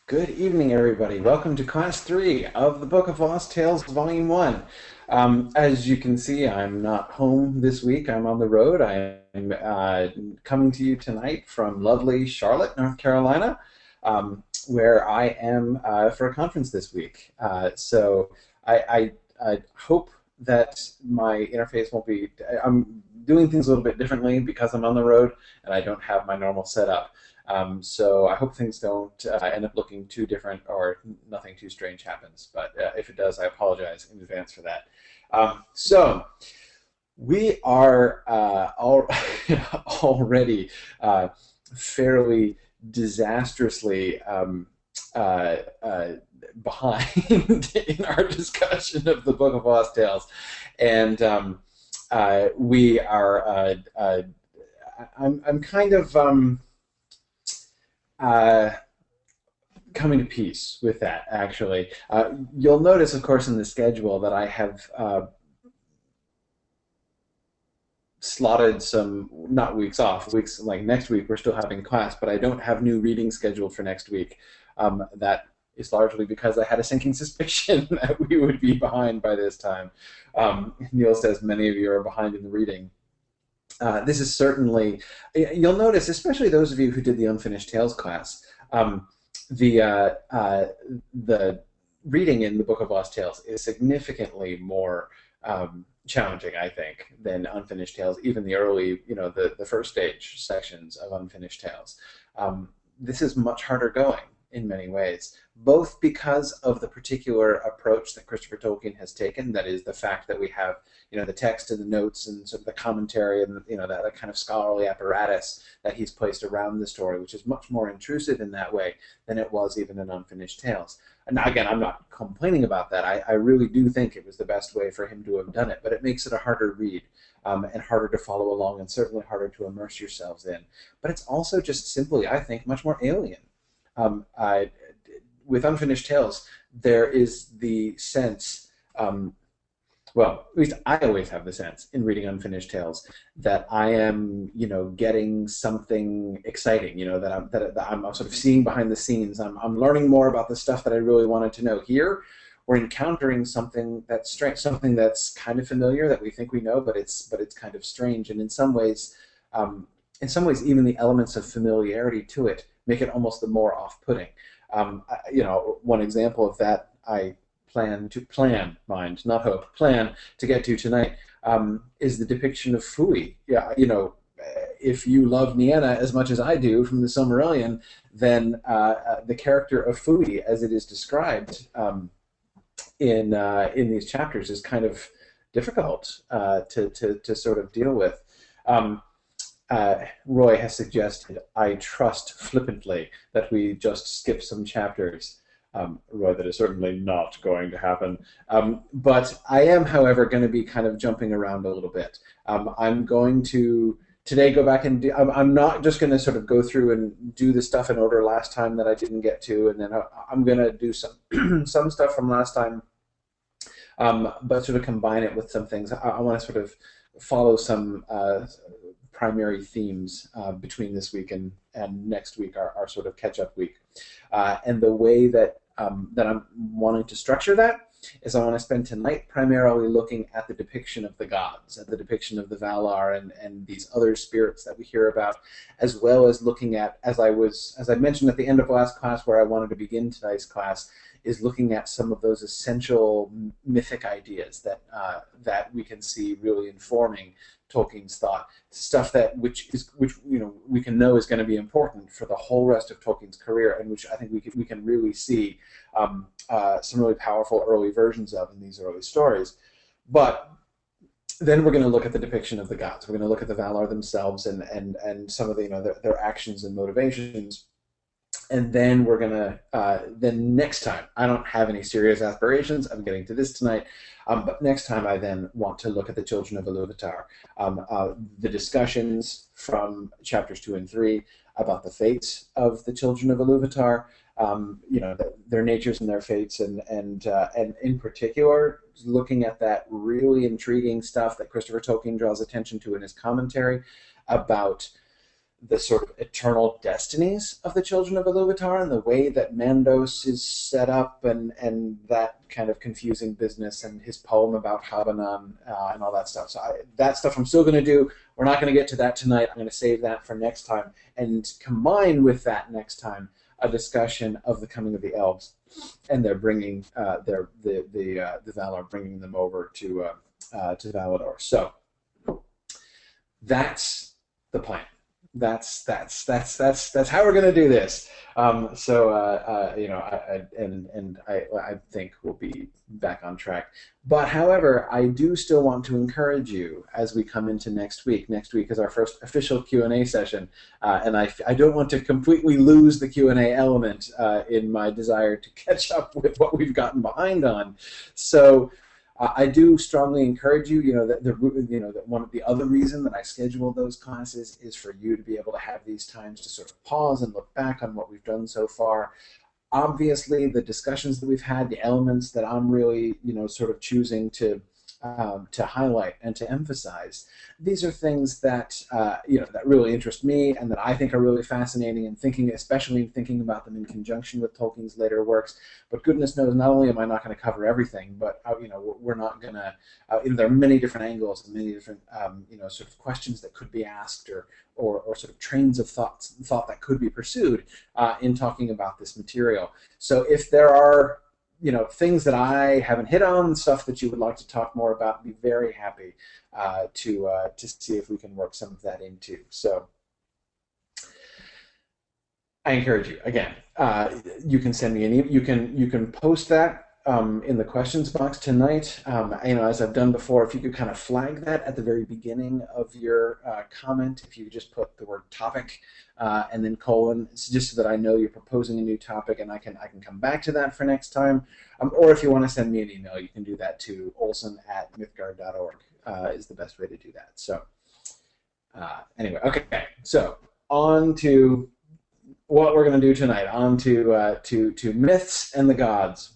Good evening, everybody. Welcome to Class 3 of the Book of Lost Tales, Volume 1. As you can see, I'm not home this week. I'm on the road. I'm coming to you tonight from lovely Charlotte, North Carolina, where I am for a conference this week. So I hope that my interface won't be... I'm doing things a little bit differently because I'm on the road and I don't have my normal setup. So I hope things don't end up looking too different or nothing too strange happens. But if it does, I apologize in advance for that. So we are already fairly disastrously behind in our discussion of the Book of Lost Tales. And we are... I'm kind of... coming to peace with that, actually. You'll notice, of course, in the schedule that I have slotted some, not weeks off, weeks like next week we're still having class, but I don't have new reading scheduled for next week. That is largely because I had a sinking suspicion that we would be behind by this time. Neil says many of you are behind in the reading. This is certainly, you'll notice, especially those of you who did the Unfinished Tales class, the reading in the Book of Lost Tales is significantly more challenging, I think, than Unfinished Tales, even the early, the first stage sections of Unfinished Tales. This is much harder going in many ways, both because of the particular approach that Christopher Tolkien has taken, that is the fact that we have the text and the notes and sort of the commentary and that kind of scholarly apparatus that he's placed around the story, which is much more intrusive in that way than it was even in Unfinished Tales. And again, I'm not complaining about that. I really do think it was the best way for him to have done it, but it makes it a harder read and harder to follow along and certainly harder to immerse yourselves in. But it's also just simply, I think, much more alien. With Unfinished Tales, there is the sense, well, at least I always have the sense in reading Unfinished Tales that I am, getting something exciting, that I'm sort of seeing behind the scenes. I'm learning more about the stuff that I really wanted to know. Here, we're encountering something that's strange, something that's kind of familiar that we think we know, but it's kind of strange, and in some ways, even the elements of familiarity to it make it almost the more off-putting. One example of that I plan to get to tonight is the depiction of Fui. Yeah, if you love Nienna as much as I do from the Silmarillion, then the character of Fui, as it is described in these chapters, is kind of difficult to sort of deal with. Roy has suggested, I trust flippantly, that we just skip some chapters. Roy, that is certainly not going to happen. But I am, however, going to be kind of jumping around a little bit. I'm going to today go back and I'm not just going to sort of go through and do the stuff in order last time that I didn't get to, and then I'm going to do some some stuff from last time, but sort of combine it with some things. I want to sort of follow some primary themes between this week and next week, our sort of catch-up week. And the way that I'm wanting to structure that is I want to spend tonight primarily looking at the depiction of the gods, at the depiction of the Valar and these other spirits that we hear about, as well as looking at, as I mentioned at the end of last class where I wanted to begin tonight's class, is looking at some of those essential mythic ideas that we can see really informing Tolkien's thought, stuff which we can know is going to be important for the whole rest of Tolkien's career, and which I think we can really see some really powerful early versions of in these early stories. But then we're going to look at the depiction of the gods. We're going to look at the Valar themselves and some of the their actions and motivations. And then we're going to, then next time, I don't have any serious aspirations of getting to this tonight, but next time I then want to look at the children of Iluvatar. The discussions from chapters 2 and 3 about the fates of the children of Iluvatar, their natures and their fates, and in particular, looking at that really intriguing stuff that Christopher Tolkien draws attention to in his commentary about the sort of eternal destinies of the children of Iluvatar and the way that Mandos is set up, and that kind of confusing business, and his poem about Habanan and all that stuff. So that stuff I'm still going to do. We're not going to get to that tonight. I'm going to save that for next time, and combine with that next time a discussion of the coming of the elves, and they're bringing the Valar, bringing them over to Valador. So that's the plan. That's how we're going to do this. You know, I think we'll be back on track. But however, I do still want to encourage you as we come into next week. Next week is our first official Q&A session, and I don't want to completely lose the Q&A element in my desire to catch up with what we've gotten behind on. So I do strongly encourage you. You know that one of the other reason that I schedule those classes is for you to be able to have these times to sort of pause and look back on what we've done so far. Obviously, the discussions that we've had, the elements that I'm really sort of choosing to highlight and to emphasize, these are things that that really interest me and that I think are really fascinating, and especially thinking about them in conjunction with Tolkien's later works. But goodness knows, not only am I not going to cover everything, but we're not going to. There are many different angles and many different sort of questions that could be asked, or sort of trains of thought that could be pursued in talking about this material. So if there are things that I haven't hit on, stuff that you would like to talk more about, be very happy to see if we can work some of that into. So I encourage you again. You can send me an email. You can post that in the questions box tonight. As I've done before, if you could kind of flag that at the very beginning of your comment, if you just put the word topic and then colon, just so that I know you're proposing a new topic, and I can come back to that for next time. Or if you want to send me an email, you can do that to olsen@mythgard.org is the best way to do that. So anyway, okay. So on to what we're going to do tonight. On to myths and the gods.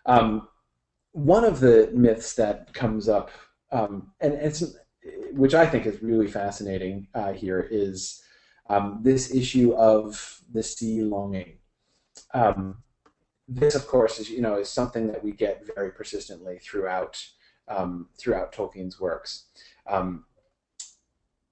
One of the myths that comes up, which I think is really fascinating here, is this issue of the sea longing. This, of course, is something that we get very persistently throughout Tolkien's works.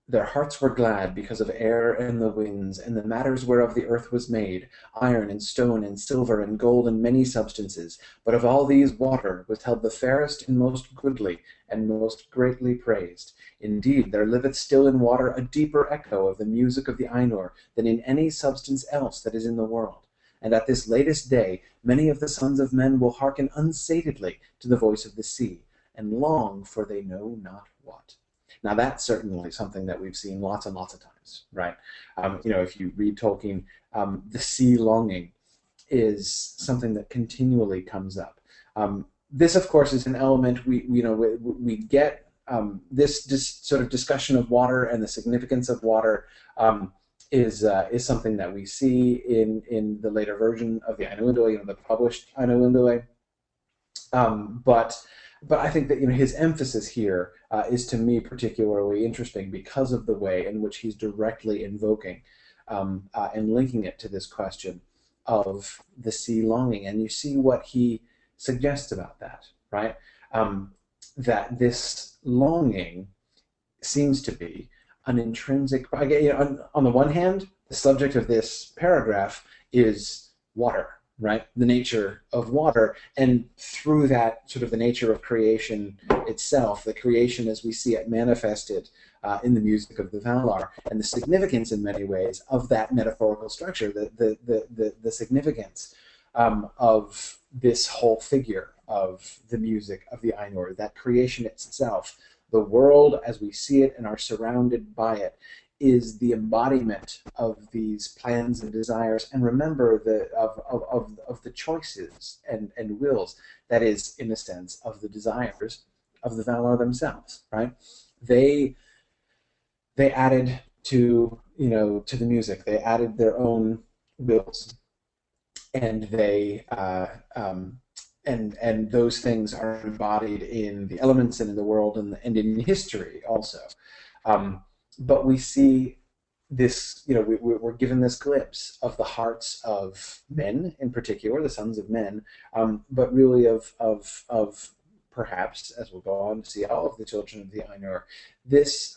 Their hearts were glad because of air and the winds, and the matters whereof the earth was made, iron and stone and silver and gold and many substances. But of all these water was held the fairest and most goodly, and most greatly praised. Indeed, there liveth still in water a deeper echo of the music of the Ainur than in any substance else that is in the world. And at this latest day, many of the sons of men will hearken unsatedly to the voice of the sea, and long for they know not what. Now, that's certainly something that we've seen lots and lots of times, right? If you read Tolkien, the sea longing is something that continually comes up. This, of course, is an element we get. This sort of discussion of water and the significance of water is something that we see in the later version of the Ainulindalë, the published Ainulindalë. But I think that his emphasis here is, to me, particularly interesting because of the way in which he's directly invoking and linking it to this question of the sea longing. And you see what he suggests about that, right? That this longing seems to be an intrinsic. On the one hand, the subject of this paragraph is water. Right, the nature of water, and through that, sort of the nature of creation itself, the creation as we see it manifested in the music of the Valar, and the significance in many ways of that metaphorical structure, the significance of this whole figure of the music of the Ainur, that creation itself, the world as we see it and are surrounded by it, is the embodiment of these plans and desires, and remember of the choices and wills, that is, in a sense, of the desires of the Valar themselves, right? They added to the music. They added their own wills, and they and those things are embodied in the elements and in the world and in history also. But we see this, we're given this glimpse of the hearts of men in particular, the sons of men, but really of perhaps, as we'll go on to see, all of the children of the Ainur,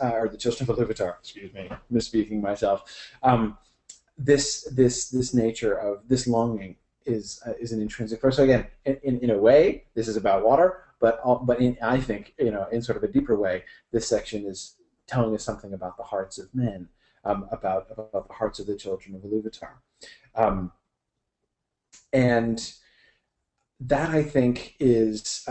or the children of Iluvatar, excuse me, misspeaking myself. This nature of this longing is an intrinsic force. So again, in a way, this is about water, but I think, in sort of a deeper way, this section is telling us something about the hearts of men, about the hearts of the children of Iluvatar. And that, I think, is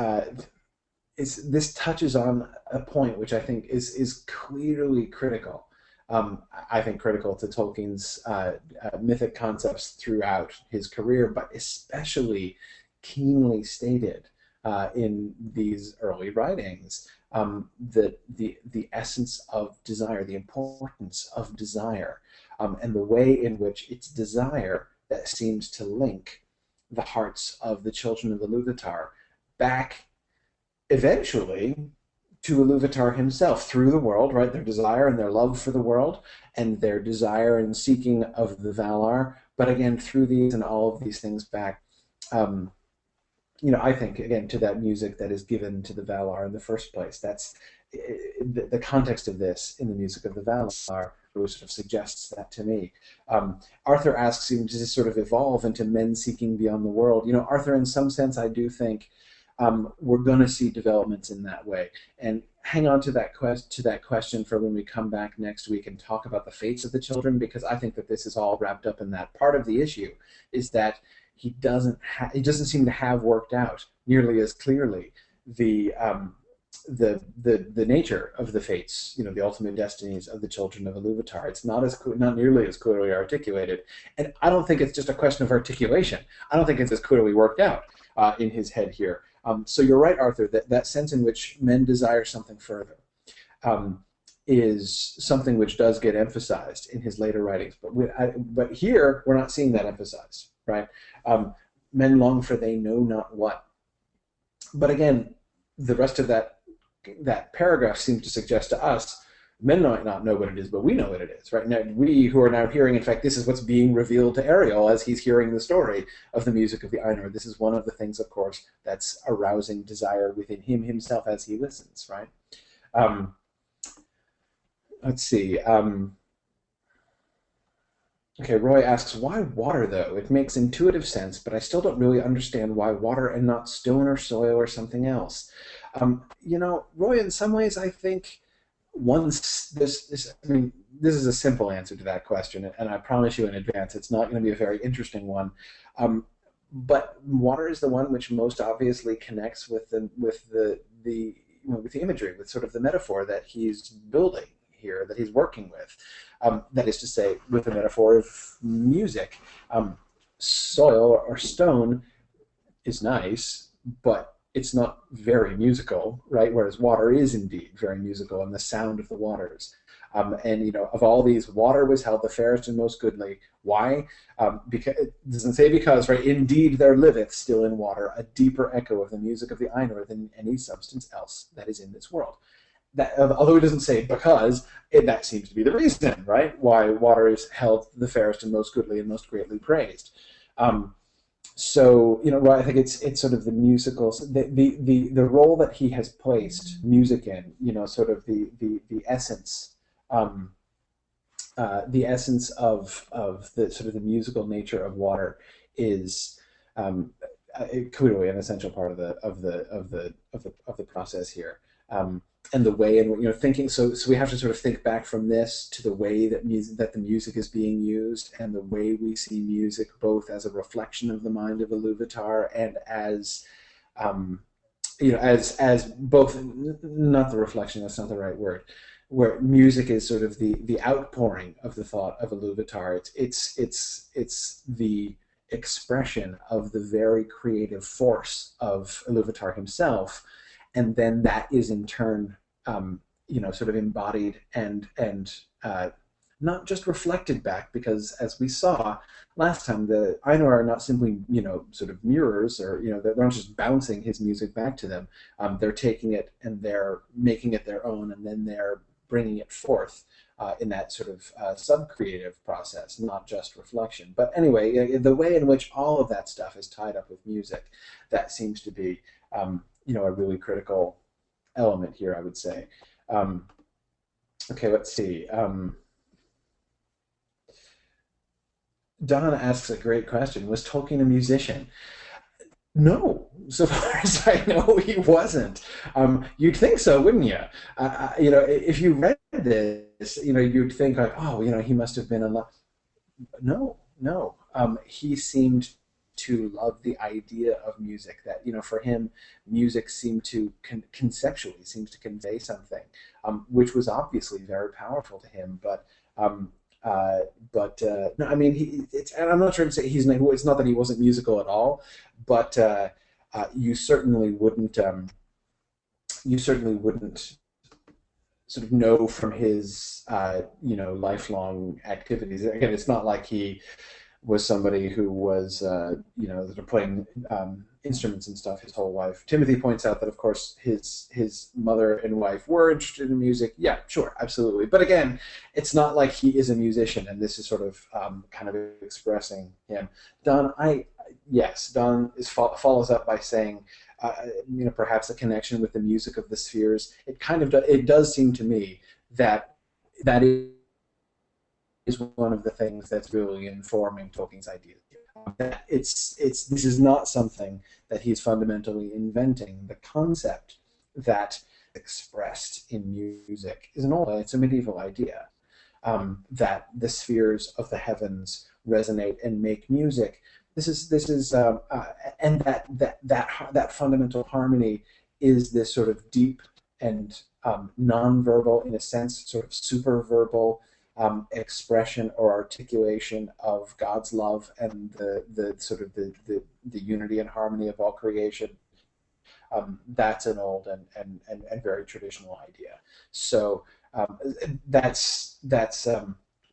this touches on a point which I think is clearly critical. I think critical to Tolkien's mythic concepts throughout his career, but especially keenly stated in these early writings. The essence of desire, the importance of desire, and the way in which it's desire that seems to link the hearts of the children of Iluvatar back eventually to Iluvatar himself through the world, right? Their desire and their love for the world, and their desire and seeking of the Valar, but again, through these and all of these things back, I think, again, to that music that is given to the Valar in the first place. That's the context of this in the music of the Valar really sort of suggests that to me. Arthur asks him, does this sort of evolve into men seeking beyond the world? Arthur, in some sense, I do think we're going to see developments in that way. And hang on to that question for when we come back next week and talk about the fates of the children, because I think that this is all wrapped up in that. Part of the issue is that he doesn't seem to have worked out nearly as clearly the nature of the fates, the ultimate destinies of the children of Iluvatar. It's not nearly as clearly articulated, and I don't think it's just a question of articulation. I don't think it's as clearly worked out in his head here. So you're right, Arthur, that sense in which men desire something further is something which does get emphasized in his later writings. But here, we're not seeing that emphasized, right? Men long for they know not what. But again, the rest of that paragraph seems to suggest to us, men might not know what it is, but we know what it is, right? Now, we who are now hearing, in fact, this is what's being revealed to Ariel as he's hearing the story of the music of the Ainur. This is one of the things, of course, that's arousing desire within him himself as he listens, right? Let's see. Okay, Roy asks, why water, though? It makes intuitive sense, but I still don't really understand why water and not stone or soil or something else. Roy, in some ways, I think this is a simple answer to that question, and I promise you in advance it's not going to be a very interesting one. But water is the one which most obviously connects with the imagery, with sort of the metaphor that he's building here, that he's working with. That is to say, with the metaphor of music. Soil or stone is nice, but it's not very musical, right? Whereas water is indeed very musical, and the sound of the waters. And of all these, water was held the fairest and most goodly. Why? Because it doesn't say because, right? Indeed, there liveth still in water a deeper echo of the music of the Ainur than any substance else that is in this world. That, although it doesn't say because, that seems to be the reason, right? Why water is held the fairest and most goodly and most greatly praised. So, I think it's sort of the musical, the role that he has placed music in, sort of the essence, the essence of the sort of the musical nature of water is clearly an essential part of the process here. And the way in thinking, so we have to sort of think back from this to the way that the music is being used, and the way we see music both as a reflection of the mind of Iluvatar and as as both, not the reflection, that's not the right word, where music is sort of the outpouring of the thought of Iluvatar. It's the expression of the very creative force of Iluvatar himself. And then that is in turn, sort of embodied and not just reflected back, because as we saw last time, the Ainur are not simply, sort of mirrors, or, they're not just bouncing his music back to them. They're taking it and they're making it their own, and then they're bringing it forth in that sort of sub-creative process, not just reflection. But anyway, the way in which all of that stuff is tied up with music, that seems to be a really critical element here, I would say. Okay, let's see. Don asks a great question. Was Tolkien a musician? No, so far as I know, he wasn't. You'd think so, wouldn't you? If you read this, you'd think like, oh, he must have been in love. No, no. He seemed to love the idea of music. That for him, music seemed to conceptually seems to convey something, which was obviously very powerful to him. Um, no, I mean, and I'm not trying to say it's not that he wasn't musical at all, but you certainly wouldn't sort of know from his lifelong activities. Again, it's not like he was somebody who was sort of playing instruments and stuff his whole life. Timothy points out that, of course, his mother and wife were interested in music. Yeah, sure, absolutely. But again, it's not like he is a musician, and this is sort of kind of expressing him. Don follows up by saying, perhaps a connection with the music of the spheres. It does seem to me that is one of the things that's really informing Tolkien's ideas. This is not something that he's fundamentally inventing. The concept that expressed in music is it's a medieval idea, that the spheres of the heavens resonate and make music. And that fundamental harmony is this sort of deep and nonverbal, in a sense, sort of superverbal expression or articulation of God's love and the sort of the unity and harmony of all creation. That's an old and very traditional idea. So that's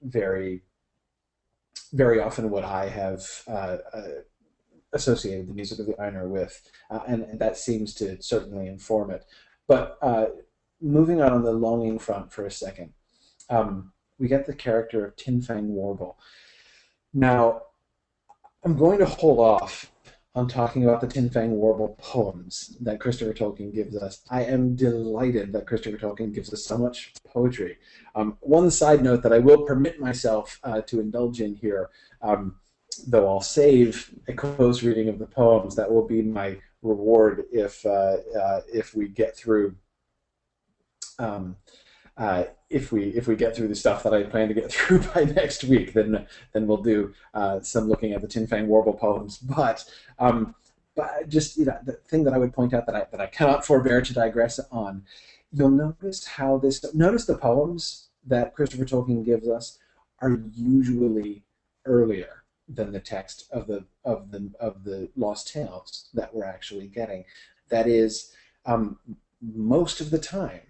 very very often what I have associated the music of the Einar with, and that seems to certainly inform it. But moving on the longing front for a second. We get the character of Tin Fang Warble. Now, I'm going to hold off on talking about the Tin Fang Warble poems that Christopher Tolkien gives us. I am delighted that Christopher Tolkien gives us so much poetry. One side note that I will permit myself to indulge in here, though I'll save a close reading of the poems. That will be my reward if we get through. If we get through the stuff that I plan to get through by next week, then we'll do some looking at the Tin Fang Warble poems. But just the thing that I would point out that I cannot forbear to digress on, you'll notice notice the poems that Christopher Tolkien gives us are usually earlier than the text of the Lost Tales that we're actually getting. That is, most of the time,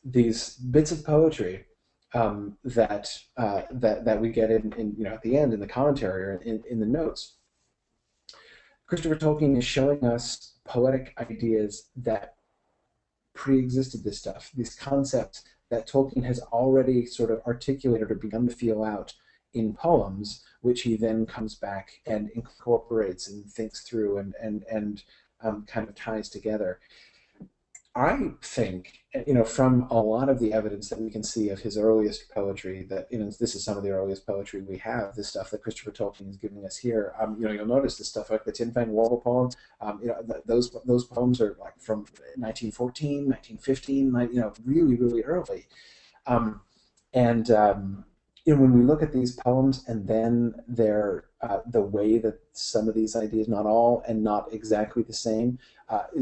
these bits of poetry that we get in at the end in the commentary or in the notes, Christopher Tolkien is showing us poetic ideas that pre-existed this stuff, these concepts that Tolkien has already sort of articulated or begun to feel out in poems, which he then comes back and incorporates and thinks through and kind of ties together. I think, from a lot of the evidence that we can see of his earliest poetry, that this is some of the earliest poetry we have, the stuff that Christopher Tolkien is giving us here. You'll notice the stuff like the Tin Fang Warble poem. Those poems are like from 1914, 1915, really really early. When we look at these poems and then they're the way that some of these ideas, not all and not exactly the same,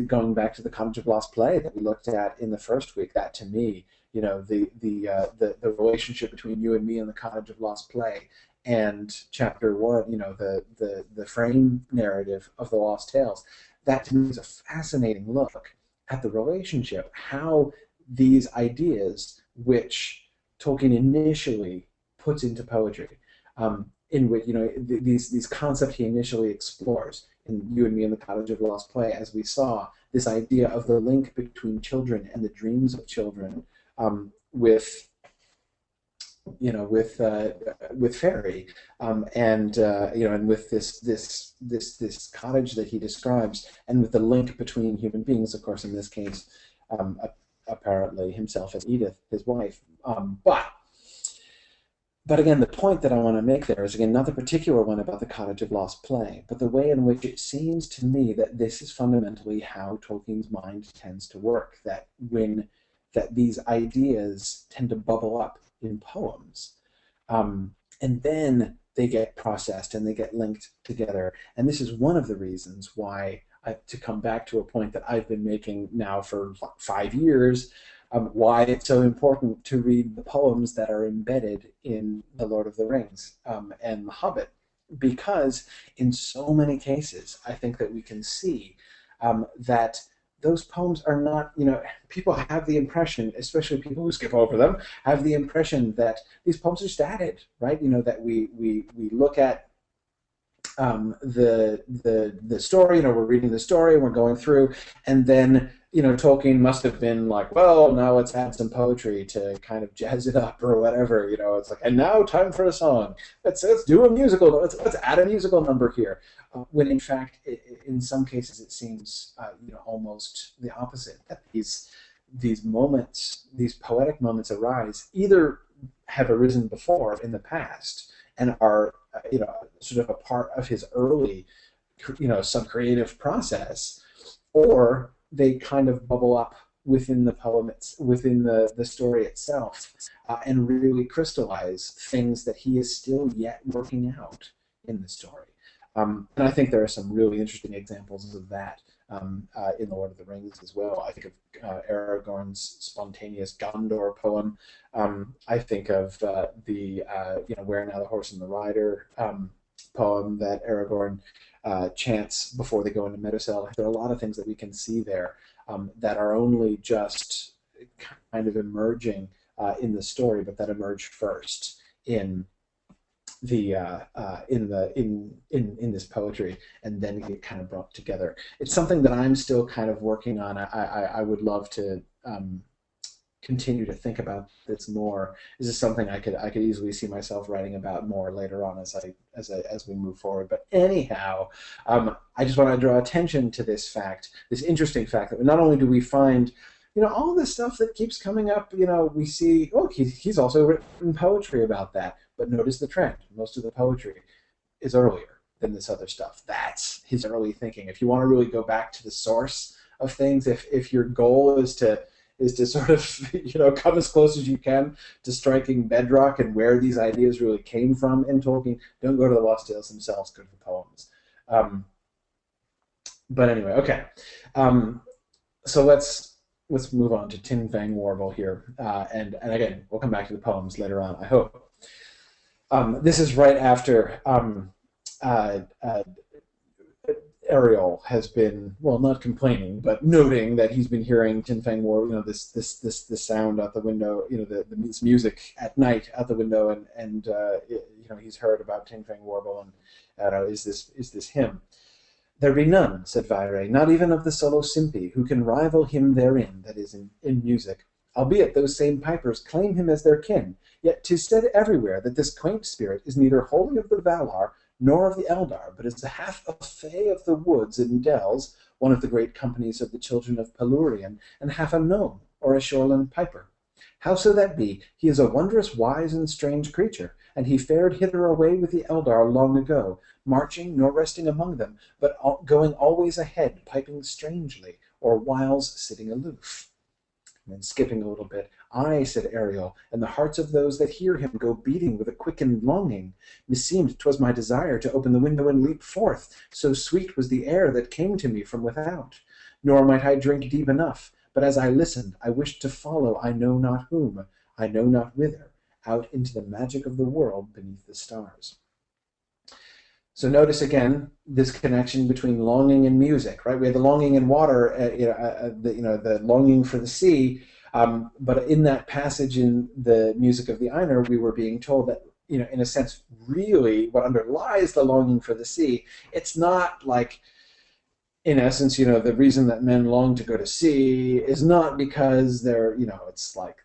going back to the Cottage of Lost Play that we looked at in the first week, that to me, the relationship between you and me and the Cottage of Lost Play, and chapter 1, the frame narrative of the Lost Tales, that to me is a fascinating look at the relationship, how these ideas, which Tolkien initially puts into poetry, in which these concepts he initially explores in You and Me and the Cottage of Lost Play, as we saw, this idea of the link between children and the dreams of children, with with Fairy, and with this cottage that he describes, and with the link between human beings, of course, in this case, apparently himself and Edith, his wife. But again, the point that I want to make there is, again, not the particular one about the Cottage of Lost Play, but the way in which it seems to me that this is fundamentally how Tolkien's mind tends to work, that these ideas tend to bubble up in poems, and then they get processed and they get linked together. And this is one of the reasons why, to come back to a point that I've been making now for 5 years, why it's so important to read the poems that are embedded in The Lord of the Rings and The Hobbit, because in so many cases, I think that we can see that those poems are not, people have the impression, especially people who skip over them, have the impression that these poems are stated, right? That we look at the story, we're reading the story, we're going through, and then Tolkien must have been like, well, now let's add some poetry to kind of jazz it up or whatever. It's like, and now time for a song. Let's do a musical. Let's add a musical number here. When in fact, in some cases, it seems almost the opposite. That these moments, these poetic moments, arise, either have arisen before in the past and are sort of a part of his early some creative process, or they kind of bubble up within the poem, within the story itself, and really crystallize things that he is still yet working out in the story. And I think there are some really interesting examples of that in The Lord of the Rings as well. I think of Aragorn's spontaneous Gondor poem. I think of the Where Now the Horse and the Rider poem that Aragorn chants before they go into Medusel. There are a lot of things that we can see there that are only just kind of emerging in the story, but that emerge first in in this poetry, and then get kind of brought together. It's something that I'm still kind of working on. I would love to continue to think about this more. This is something I could easily see myself writing about more later on as we move forward. But anyhow, I just want to draw attention to this fact, this interesting fact, that not only do we find all the stuff that keeps coming up, we see, oh, he's also written poetry about that. But notice the trend. Most of the poetry is earlier than this other stuff. That's his early thinking. If you want to really go back to the source of things, if your goal is to sort of come as close as you can to striking bedrock and where these ideas really came from in Tolkien, don't go to the Lost Tales themselves, go to the poems. But anyway, okay. So let's move on to Tin Fang Warble here, and again, we'll come back to the poems later on, I hope. This is right after Ariel has been, well, not complaining, but noting that he's been hearing Tin Fang Warble, this sound out the window, this music at night out the window, and he's heard about Tin Fang Warble, and is this him? There be none, said Vaire, not even of the solo Simpi, who can rival him therein, that is, in music. Albeit those same pipers claim him as their kin, yet 'tis said everywhere that this quaint spirit is neither wholly of the Valar nor of the Eldar, but is the half of Fey of the woods and dells, one of the great companies of the children of Pelurian, and half a gnome, or a shoreland piper. Howso that be, he is a wondrous wise and strange creature, and he fared hither away with the Eldar long ago, marching nor resting among them, but going always ahead, piping strangely, or whiles sitting aloof. And then skipping a little bit, "Aye," said Ariel, "and the hearts of those that hear him go beating with a quickened longing. Meseemed 'twas my desire to open the window and leap forth, so sweet was the air that came to me from without. Nor might I drink deep enough, but as I listened, I wished to follow I know not whom, I know not whither, out into the magic of the world beneath the stars." So notice again this connection between longing and music, right? We have the longing in water, the longing for the sea, but in that passage in the music of the Einar, we were being told that, in a sense, really what underlies the longing for the sea, it's not like, in essence, the reason that men long to go to sea is not because they're, it's like,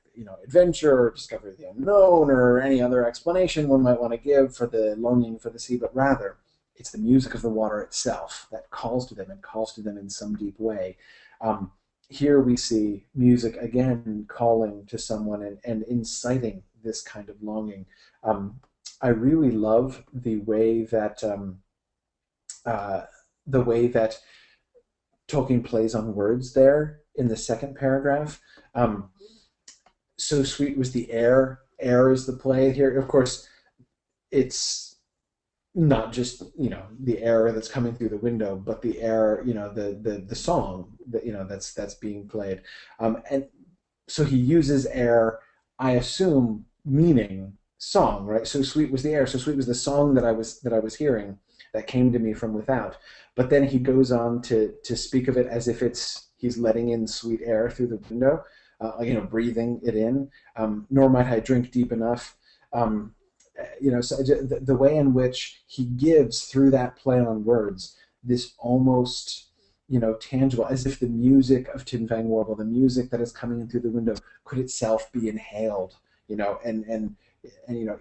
adventure, or discovery of the unknown, or any other explanation one might want to give for the longing for the sea, but rather it's the music of the water itself that calls to them and calls to them in some deep way. Here we see music again calling to someone and inciting this kind of longing. I really love the way that Tolkien plays on words there in the second paragraph. So sweet was the air. Air is the play here. Of course, it's not just the air that's coming through the window, but the air, the song that that's being played. And so he uses air, I assume, meaning song, right? So sweet was the air. So sweet was the song that I was hearing, that came to me from without. But then he goes on to speak of it as if he's letting in sweet air through the window, breathing it in. Nor might I drink deep enough. So the way in which he gives through that play on words this almost tangible, as if the music of Tin Fang Warble, the music that is coming in through the window, could itself be inhaled, and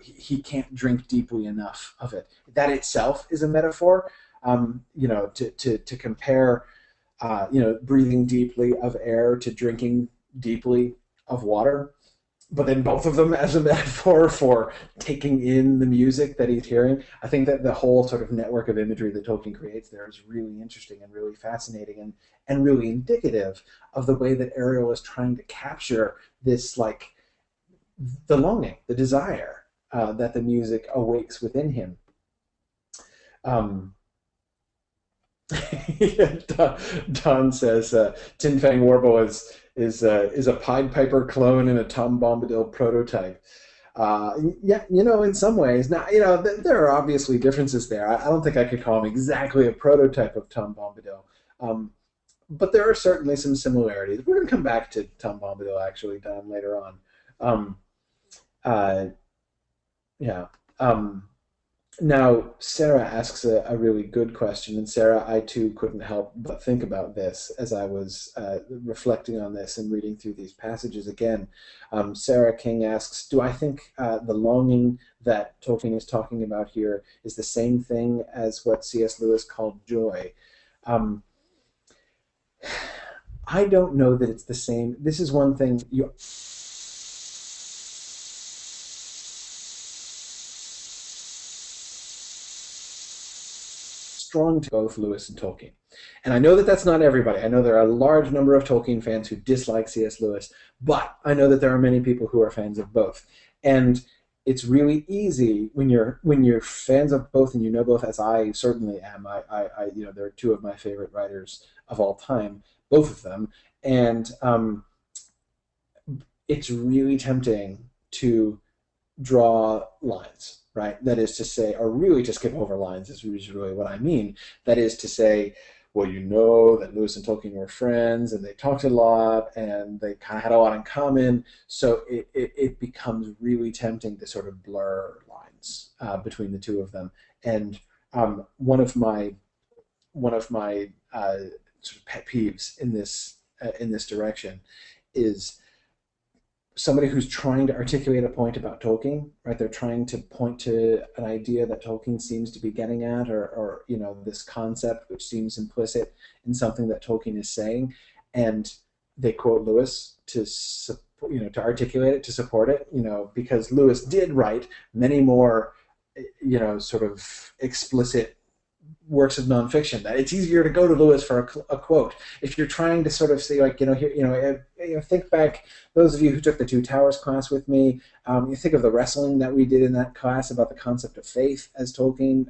he can't drink deeply enough of it. That itself is a metaphor, to compare, breathing deeply of air to drinking deeply of water. But then both of them as a metaphor for taking in the music that he's hearing. I think that the whole sort of network of imagery that Tolkien creates there is really interesting and really fascinating and really indicative of the way that Ariel is trying to capture this, like, the longing, the desire that the music awakes within him. Don says Tin Fang Warble is a Pied Piper clone and a Tom Bombadil prototype. Yeah, in some ways. Now, there are obviously differences there. I don't think I could call him exactly a prototype of Tom Bombadil. But there are certainly some similarities. We're going to come back to Tom Bombadil, actually, Don, later on. Yeah. Now, Sarah asks a really good question, and Sarah, I too couldn't help but think about this as I was reflecting on this and reading through these passages again. Sarah King asks, do I think the longing that Tolkien is talking about here is the same thing as what C.S. Lewis called joy? I don't know that it's the same. This is one thing you... strong to both Lewis and Tolkien. And I know that that's not everybody. I know there are a large number of Tolkien fans who dislike C.S. Lewis, but I know that there are many people who are fans of both. And it's really easy when you're fans of both, and you know both, as I certainly am. They're two of my favorite writers of all time, both of them, and it's really tempting to draw lines, right? That is to say, or really to skip over lines is really what I mean. That is to say, well, that Lewis and Tolkien were friends, and they talked a lot, and they kind of had a lot in common, so it becomes really tempting to sort of blur lines between the two of them. And one of my sort of pet peeves in this direction is somebody who's trying to articulate a point about Tolkien, right? They're trying to point to an idea that Tolkien seems to be getting at, or this concept which seems implicit in something that Tolkien is saying, and they quote Lewis to articulate it, to support it, because Lewis did write many more, sort of explicit works of nonfiction. That it's easier to go to Lewis for a quote. If you're trying to sort of say, like, think back, those of you who took the Two Towers class with me, you think of the wrestling that we did in that class about the concept of faith as Tolkien,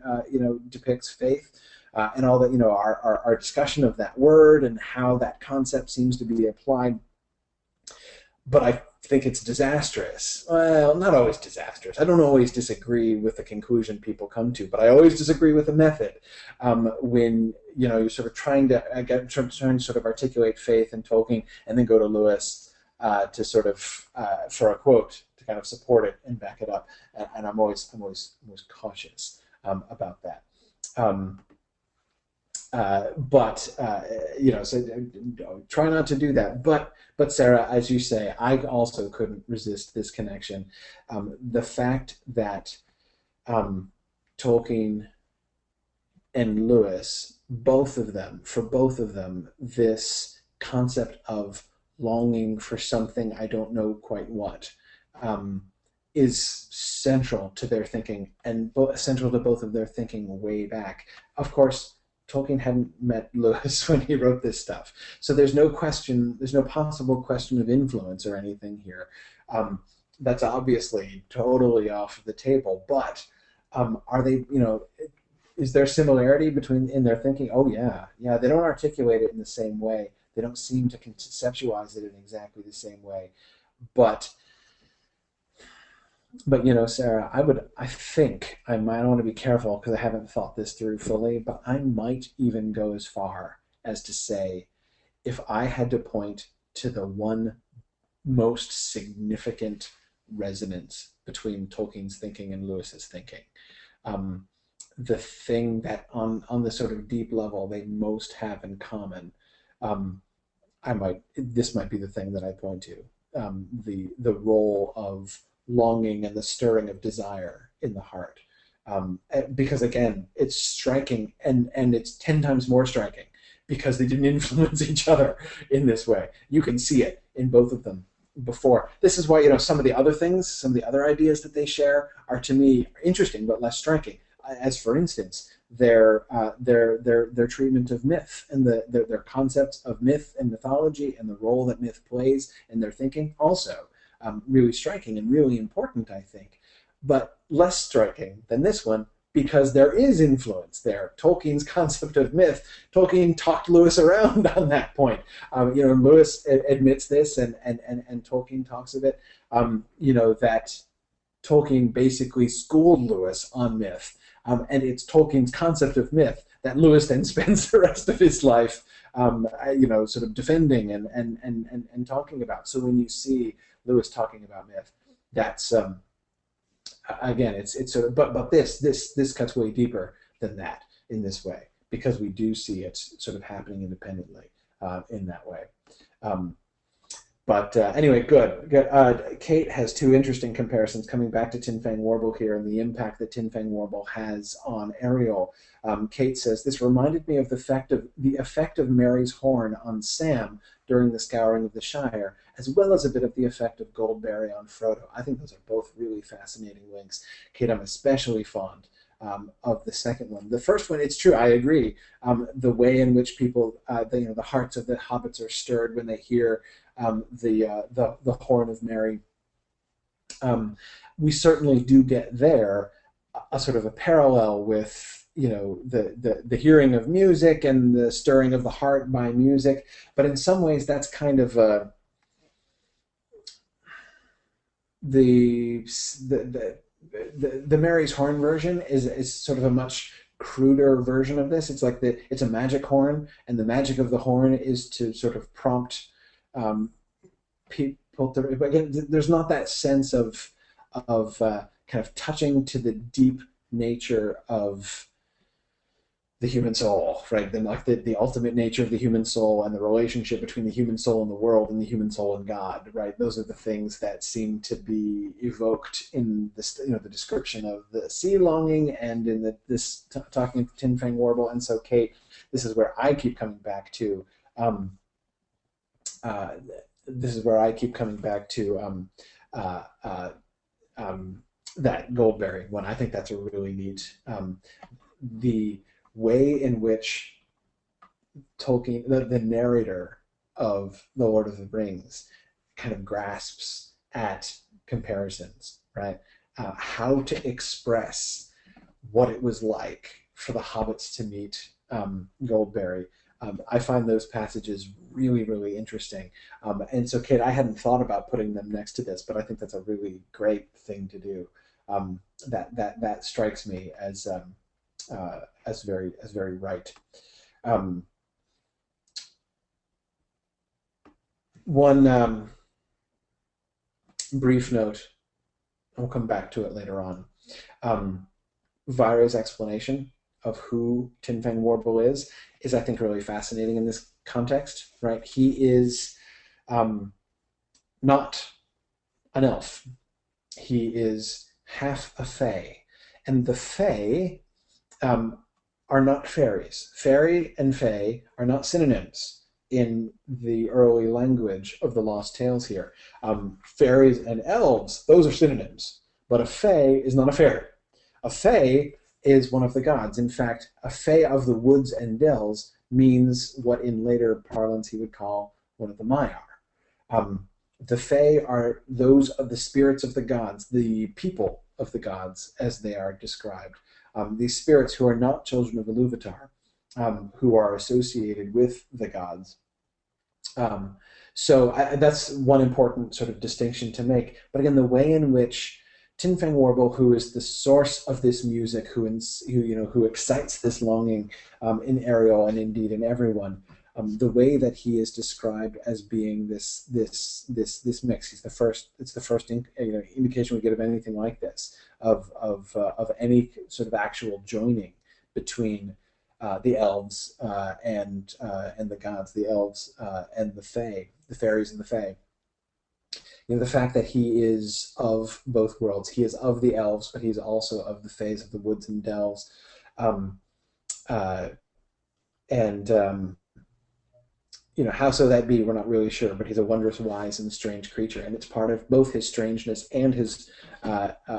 depicts faith, and all that, our discussion of that word and how that concept seems to be applied. But I think it's disastrous. Well, not always disastrous. I don't always disagree with the conclusion people come to, but I always disagree with the method. When you're sort of trying to sort of articulate faith in Tolkien, and then go to Lewis to sort of for a quote to kind of support it and back it up. And I'm always cautious about that. but so try not to do that. But Sarah, as you say, I also couldn't resist this connection. The fact that Tolkien and Lewis, for both of them, this concept of longing for something I don't know quite what, um, is central to their thinking and central to both of their thinking way back. Of course, Tolkien hadn't met Lewis when he wrote this stuff, so there's no question, there's no possible question of influence or anything here. Um, that's obviously totally off the table, but are they, is there similarity between in their thinking? Oh yeah, yeah. They don't articulate it in the same way. They don't seem to conceptualize it in exactly the same way. But Sarah, I think I might want to be careful because I haven't thought this through fully, but I might even go as far as to say if I had to point to the one most significant resonance between Tolkien's thinking and Lewis's thinking, um, the thing that on the sort of deep level they most have in common, um, this might be the thing that I point to, the role of longing and the stirring of desire in the heart, because again it's striking, and it's 10 times more striking because they didn't influence each other in this way. You can see it in both of them before. This is why some of the other things, some of the other ideas that they share are to me interesting but less striking. As for instance, their treatment of myth and their concepts of myth and mythology and the role that myth plays in their thinking, also really striking and really important, I think, but less striking than this one because there is influence there. Tolkien's concept of myth, Tolkien talked Lewis around on that point. Lewis admits this, and Tolkien talks of it. That Tolkien basically schooled Lewis on myth. And it's Tolkien's concept of myth that Lewis then spends the rest of his life, sort of defending and talking about. So when you see Lewis talking about myth, that's again, it's sort of, but this cuts way deeper than that in this way because we do see it sort of happening independently in that way. Um, but anyway, good. Kate has two interesting comparisons coming back to Tin Fang Warble here and the impact that Tin Fang Warble has on Ariel. Kate says, this reminded me of the effect of Mary's horn on Sam during the scouring of the Shire, as well as a bit of the effect of Goldberry on Frodo. I think those are both really fascinating links. Kate, I'm especially fond of the second one. The first one, it's true, I agree. The way in which people, the hearts of the hobbits are stirred when they hear the horn of Mary. We certainly do get there a sort of a parallel with the hearing of music and the stirring of the heart by music, but in some ways that's kind of the Mary's horn version is sort of a much cruder version of this. It's like it's a magic horn, and the magic of the horn is to sort of prompt people to. Again, there's not that sense of kind of touching to the deep nature of the human soul, right? Then like the ultimate nature of the human soul and the relationship between the human soul and the world and the human soul and God, right? Those are the things that seem to be evoked in this, the description of the sea longing and in this talking of Tin Fang Warble. And so, Kate, this is where I keep coming back to. This is where I keep coming back to that Goldberry one. I think that's a really neat. The way in which Tolkien, the narrator of The Lord of the Rings, kind of grasps at comparisons, right? How to express what it was like for the hobbits to meet Goldberry. I find those passages really, really interesting. And so, Kate, I hadn't thought about putting them next to this, but I think that's a really great thing to do. That strikes me as very right. One brief note, and we'll come back to it later on. Vira's explanation who Tin Fang Warble is I think really fascinating in this context, right? He is not an elf. He is half a fae, and the fae um, are not fairies. Fairy and fae are not synonyms in the early language of the Lost Tales here. Fairies and elves, those are synonyms, but a fae is not a fairy. A fae is one of the gods. In fact, a fae of the woods and dells means what in later parlance he would call one of the Maiar. The fae are those of the spirits of the gods, the people of the gods, as they are described. These spirits who are not children of Iluvatar, who are associated with the gods. That's one important sort of distinction to make. But again, the way in which Tin Fang Warble, who is the source of this music, who excites this longing in Ariel and indeed in everyone, the way that he is described as being this mix. It's the first indication we get of anything like this, of any sort of actual joining between the elves and the gods, the elves and the fae, the fairies and the fae. The fact that he is of both worlds. He is of the elves, but he's also of the faes of the woods and dells. How so that be, we're not really sure, but he's a wondrous, wise, and strange creature, and it's part of both his strangeness and his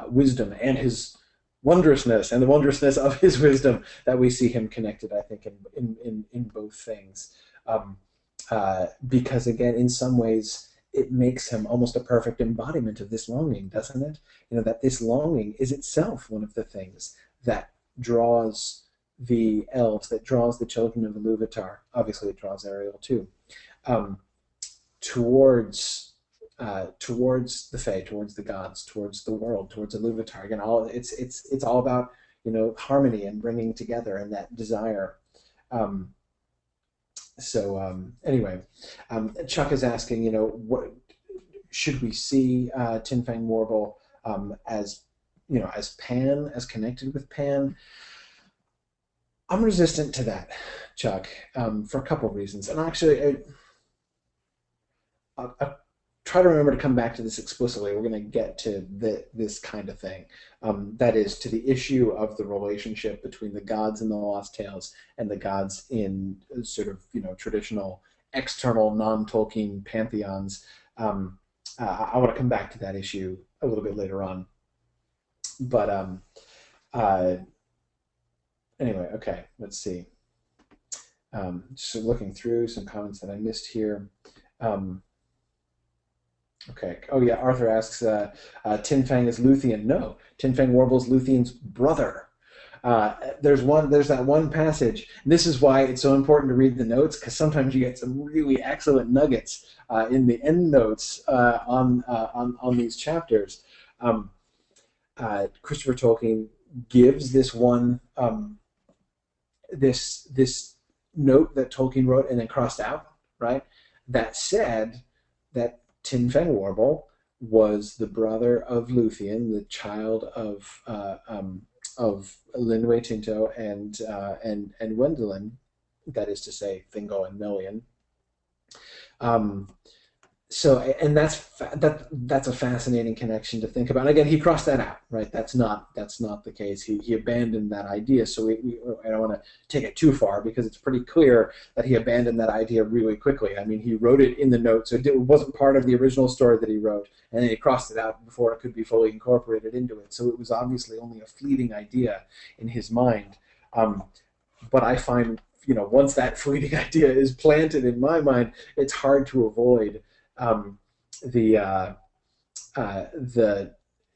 wisdom and his wondrousness and the wondrousness of his wisdom that we see him connected, I think, in both things. Because, again, in some ways, it makes him almost a perfect embodiment of this longing, doesn't it? That this longing is itself one of the things that draws the elves, that draws the children of Iluvatar. Obviously, it draws Ariel too, towards the Fae, towards the gods, towards the world, towards Iluvatar. Again, it's all about harmony and bringing together and that desire. Anyway, Chuck is asking, what should we see Tin Fang Warble as Pan, as connected with Pan? I'm resistant to that, Chuck, for a couple of reasons. And actually, I try to remember to come back to this explicitly. We're going to get to this kind of thing. That is, to the issue of the relationship between the gods in the Lost Tales and the gods in sort of, traditional, external, non-Tolkien pantheons. I want to come back to that issue a little bit later on. But anyway, okay, let's see. So looking through some comments that I missed here. Okay. Oh yeah, Arthur asks, Tin Fang is Luthien. No, Tin Fang Warble's Luthien's brother. There's that one passage. And this is why it's so important to read the notes, because sometimes you get some really excellent nuggets in the end notes on these chapters. Christopher Tolkien gives this one this note that Tolkien wrote and then crossed out, right? That said that Tin Fang Warble was the brother of Luthien, the child of Linwe Tinto and Wendelin, that is to say, Thingol and Melian. And that's a fascinating connection to think about. And again, he crossed that out, right? That's not the case. He abandoned that idea. So I don't want to take it too far, because it's pretty clear that he abandoned that idea really quickly. I mean, he wrote it in the notes, so it wasn't part of the original story that he wrote, and then he crossed it out before it could be fully incorporated into it. So it was obviously only a fleeting idea in his mind. But I find, once that fleeting idea is planted in my mind, it's hard to avoid the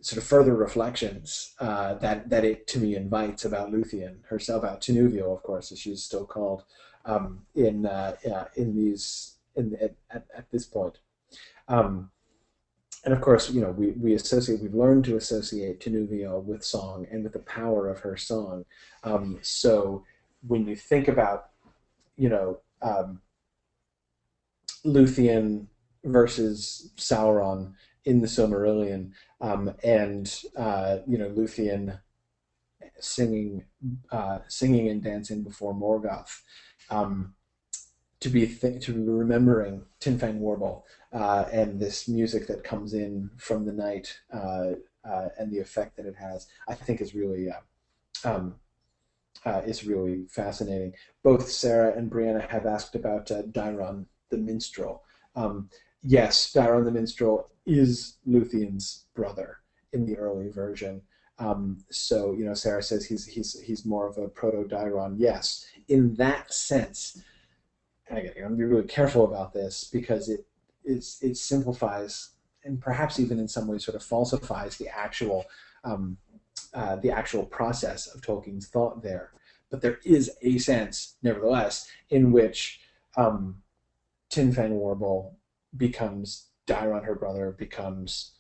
sort of further reflections that it to me invites about Luthien herself, about Tinuviel, of course, as she's still called, at this point. And of course, we've learned to associate Tinuviel with song and with the power of her song. So when you think about, Luthien versus Sauron in the Silmarillion, and Luthien singing and dancing before Morgoth, um, to be remembering Tin Fang Warble and this music that comes in from the night and the effect that it has, I think um, is really fascinating. Both Sarah and Brianna have asked about Dairon the Minstrel. Um, yes, Dairon the Minstrel is Luthien's brother in the early version. So Sarah says he's more of a proto Dairon. Yes, in that sense. And again, I'm gonna be really careful about this because it simplifies and perhaps even in some ways sort of falsifies um, the actual process of Tolkien's thought there. But there is a sense, nevertheless, in which Tin Fang Warble becomes Dairon, her brother, becomes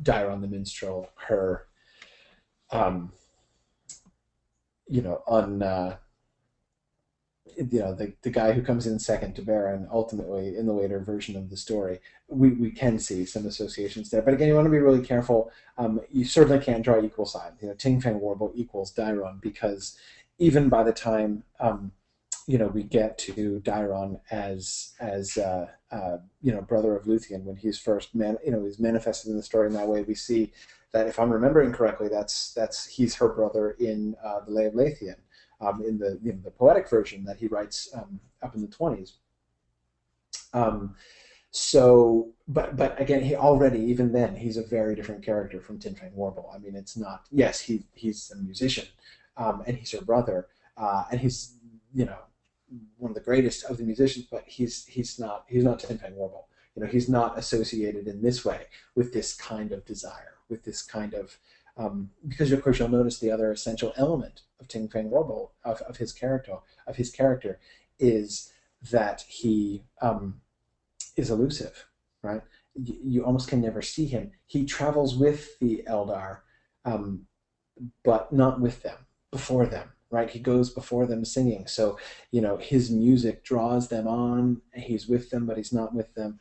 Dairon the Minstrel, her, um, you know, un, the guy who comes in second to Baron, ultimately in the later version of the story, we can see some associations there. But again, you want to be really careful. You certainly can't draw equal signs. Ting Fang Warble equals Dairon because even by the time we get to Dairon as brother of Luthien when he's first he's manifested in the story in that way, we see that if I'm remembering correctly, that's he's her brother in the Lay of Leithian in the poetic version that he writes up in the 20s. But again, he already even then he's a very different character from Tin Fang Warble. I mean, it's not. Yes, he's a musician, and he's her brother, and he's one of the greatest of the musicians. But he's not Tin Fang Warble. He's not associated in this way with this kind of desire, with this kind of because of course you'll notice the other essential element of Ting Fang Warble of his character is that he is elusive, right? You almost can never see him. He travels with the Eldar, but not with them, before them, right? He goes before them singing. So, his music draws them on. He's with them, but he's not with them.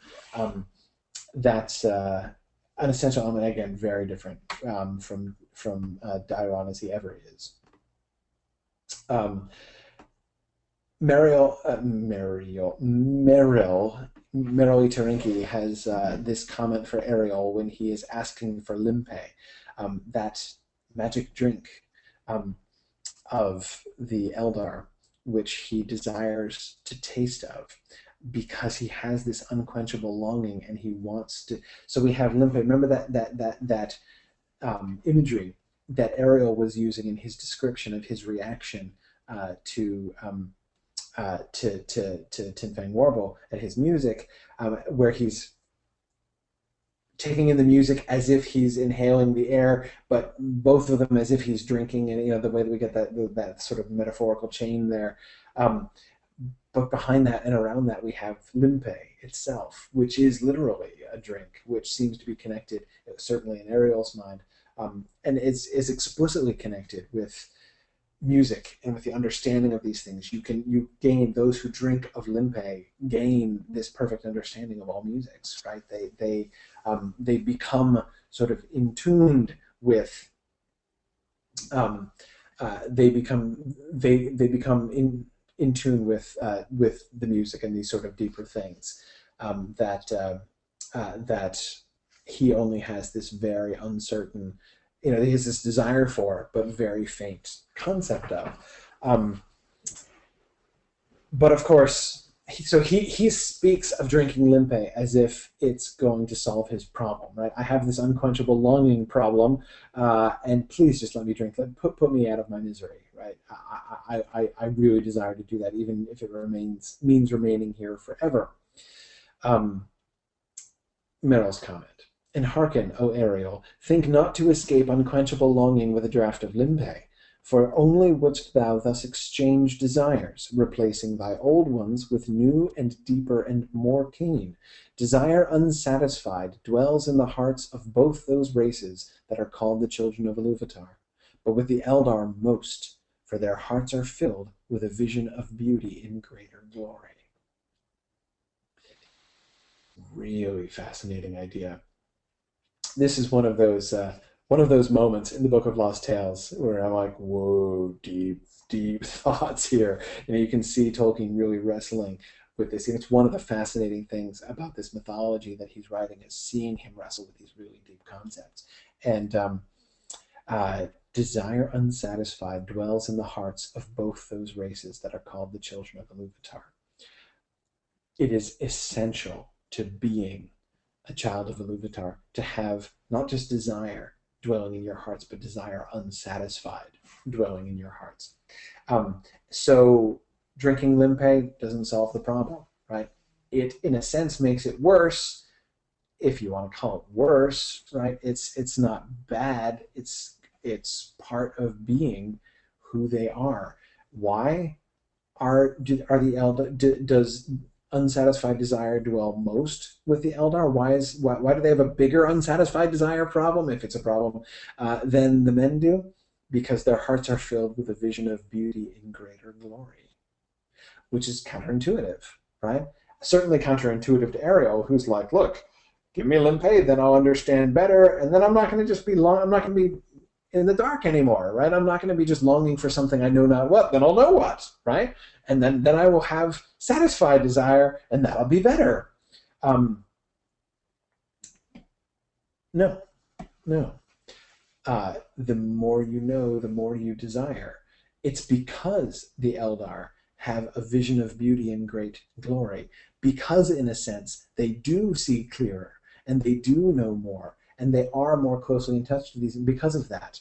That's an essential element, again, very different from Dairon as he ever is. Merrill Tarinki has this comment for Ariel when he is asking for limpe, that magic drink of the Eldar, which he desires to taste of, because he has this unquenchable longing and he wants to. So we have limpe. Remember that imagery that Ariel was using in his description of his reaction to Tin Fang Warble and his music, where he's taking in the music as if he's inhaling the air, but both of them as if he's drinking, and the way that we get that sort of metaphorical chain there. But behind that and around that, we have limpe itself, which is literally a drink, which seems to be connected, certainly in Ariel's mind, and is explicitly connected with music and with the understanding of these things. You gain, those who drink of limpe gain this perfect understanding of all musics, right? They become sort of in tuned with they become in tune with the music and these sort of deeper things that he only has this very uncertain, he has this desire for, but very faint concept of. But of course, he speaks of drinking limpe as if it's going to solve his problem, right? I have this unquenchable longing problem, and please just let me drink. Put me out of my misery, right? I really desire to do that, even if it means remaining here forever. Meryl's comment. And hearken, O Ariel, think not to escape unquenchable longing with a draught of limpe, for only wouldst thou thus exchange desires, replacing thy old ones with new and deeper and more keen. Desire unsatisfied dwells in the hearts of both those races that are called the children of Iluvatar, but with the Eldar most, for their hearts are filled with a vision of beauty in greater glory. Really fascinating idea. This is one of those one of those moments in the Book of Lost Tales where I'm like, whoa, deep, deep thoughts here. You can see Tolkien really wrestling with this. And it's one of the fascinating things about this mythology that he's writing is seeing him wrestle with these really deep concepts. And desire unsatisfied dwells in the hearts of both those races that are called the children of Iluvatar. It is essential to being a child of Iluvatar to have not just desire dwelling in your hearts, but desire unsatisfied dwelling in your hearts. So drinking limpe doesn't solve the problem, right? It, in a sense, makes it worse, if you want to call it worse, right? It's not bad. It's part of being who they are. Why are the Eldar? Does unsatisfied desire dwell most with the Eldar? Why do they have a bigger unsatisfied desire problem, if it's a problem, than the men do? Because their hearts are filled with a vision of beauty in greater glory, which is counterintuitive, right? Certainly counterintuitive to Ariel, who's like, look, give me limpe, then I'll understand better, and then I'm not going to just be I'm not going to be in the dark anymore, right? I'm not going to be just longing for something I know not what, then I'll know what, right? And then I will have satisfied desire, and that'll be better. No. The more you know, the more you desire. It's because the Eldar have a vision of beauty and great glory, because in a sense they do see clearer, and they do know more, and they are more closely in touch with these, and because of that,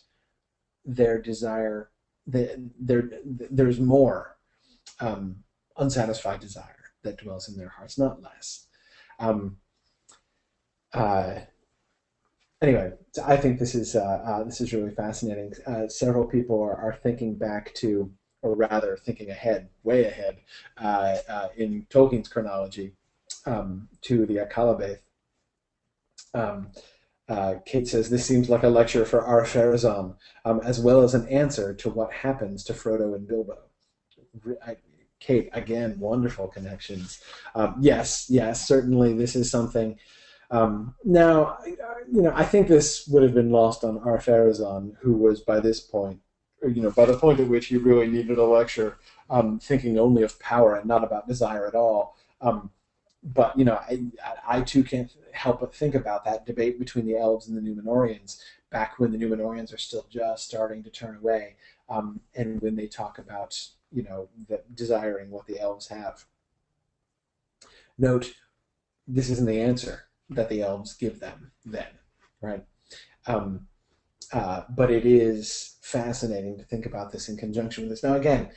their desire, there's more unsatisfied desire that dwells in their hearts, not less. Anyway, I think this is really fascinating. Several people are thinking back to, or rather thinking ahead, way ahead, in Tolkien's chronology, to the Akalabaith. Kate says, this seems like a lecture for Ar-Pharazôn, as well as an answer to what happens to Frodo and Bilbo. Kate, again, wonderful connections. Yes, certainly this is something. Now, I think this would have been lost on Ar-Pharazôn, who was by this point, by the point at which he really needed a lecture, thinking only of power and not about desire at all. But I too can't help but think about that debate between the elves and the Númenóreans, back when the Númenóreans are still just starting to turn away, and when they talk about desiring what the elves have. Note, this isn't the answer that the elves give them then, right? But it is fascinating to think about this in conjunction with this. Now, again,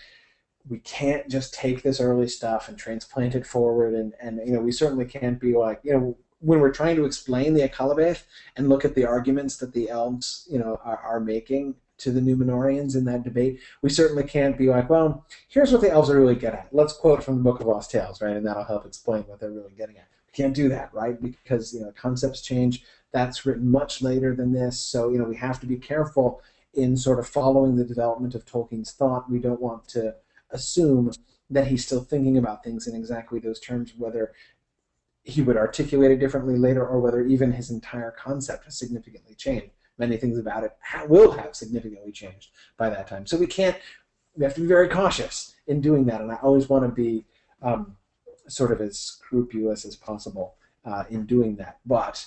we can't just take this early stuff and transplant it forward, and we certainly can't be like, when we're trying to explain the Akalabaith and look at the arguments that the elves, are making to the Númenóreans in that debate, we certainly can't be like, well, here's what the elves are really good at. Let's quote from the Book of Lost Tales, right? And that'll help explain what they're really getting at. We can't do that, right? Because concepts change. That's written much later than this, so we have to be careful in sort of following the development of Tolkien's thought. We don't want to assume that he's still thinking about things in exactly those terms, whether he would articulate it differently later, or whether even his entire concept has significantly changed. Many things about it will have significantly changed by that time. So we have to be very cautious in doing that, and I always want to be sort of as scrupulous as possible in doing that. But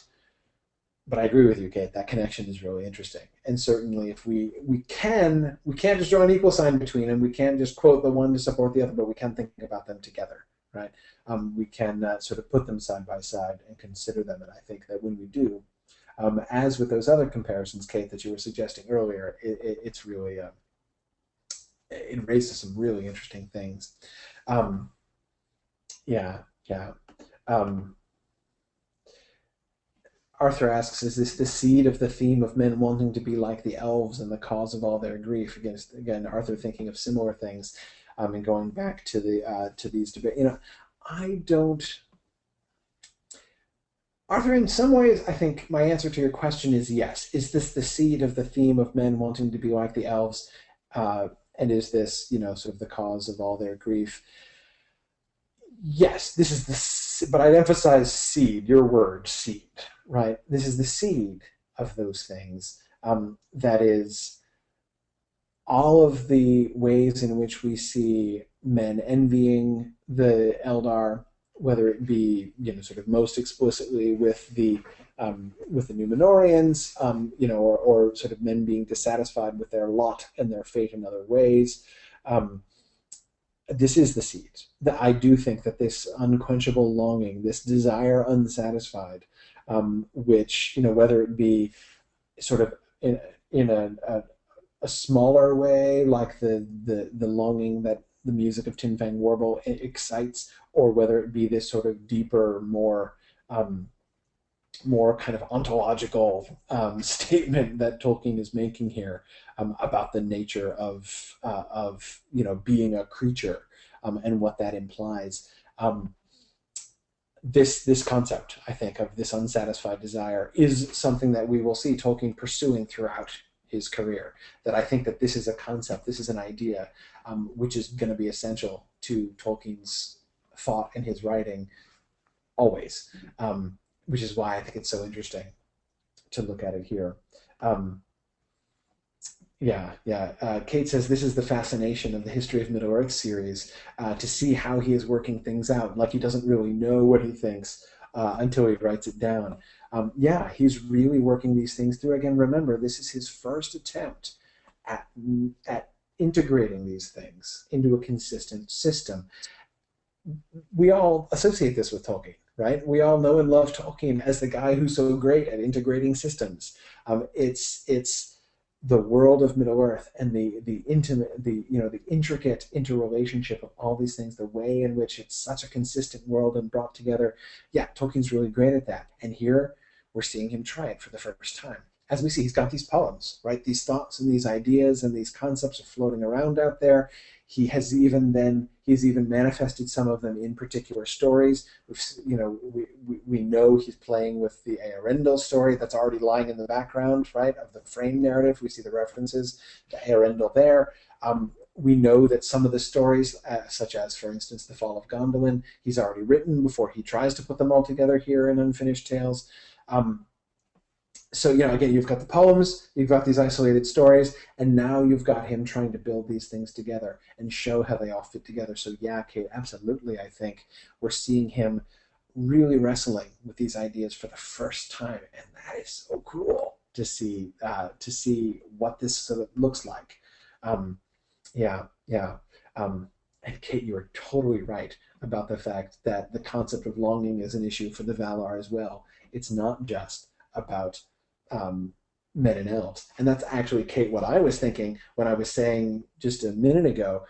I agree with you, Kate. That connection is really interesting, and certainly if we can't just draw an equal sign between them. We can't just quote the one to support the other, but we can think about them together, right? We can sort of put them side by side and consider them, and I think that when we do, as with those other comparisons, Kate, that you were suggesting earlier, it's really it raises some really interesting things. Arthur asks, is this the seed of the theme of men wanting to be like the elves and the cause of all their grief? Again, Arthur thinking of similar things, and going back to these debates. I don't. Arthur, in some ways, I think my answer to your question is yes. Is this the seed of the theme of men wanting to be like the elves? And is this, sort of the cause of all their grief? Yes, this is but I'd emphasize seed, your word, seed, right? This is the seed of those things. that is all of the ways in which we see men envying the Eldar, whether it be sort of most explicitly with the Numenorians, or sort of men being dissatisfied with their lot and their fate in other ways. This is the seed. That I do think that this unquenchable longing, this desire unsatisfied, which whether it be sort of in a smaller way, like the longing that the music of Tin Fang Warble excites, or whether it be this sort of deeper, more kind of ontological statement that Tolkien is making here about the nature of being a creature and what that implies. This concept, I think, of this unsatisfied desire is something that we will see Tolkien pursuing throughout his career. That I think that this is a concept, this is an idea, which is going to be essential to Tolkien's thought and his writing always. Which is why I think it's so interesting to look at it here. Kate says this is the fascination of the History of Middle-earth series, to see how he is working things out. Like he doesn't really know what he thinks until he writes it down. He's really working these things through. Again, remember, this is his first attempt at integrating these things into a consistent system. We all associate this with Tolkien, right? We all know and love Tolkien as the guy who's so great at integrating systems. It's the world of Middle-earth and the intimate, the intricate interrelationship of all these things, the way in which it's such a consistent world and brought together. Yeah, Tolkien's really great at that. And here we're seeing him try it for the first time. As we see, he's got these poems, right? These thoughts and these ideas and these concepts are floating around out there. He's even manifested some of them in particular stories. We know he's playing with the Eärendil story that's already lying in the background, right, of the Frame narrative. We see the references to Eärendil there. We know that some of the stories, such as, for instance, the Fall of Gondolin, he's already written before he tries to put them all together here in Unfinished Tales. So, again, you've got the poems, you've got these isolated stories, and now you've got him trying to build these things together and show how they all fit together. So, yeah, Kate, absolutely, I think we're seeing him really wrestling with these ideas for the first time, and that is so cool to see what this sort of looks like. And Kate, you are totally right about the fact that the concept of longing is an issue for the Valar as well. It's not just about men and elves. And that's actually, Kate, what I was thinking when I was saying just a minute ago,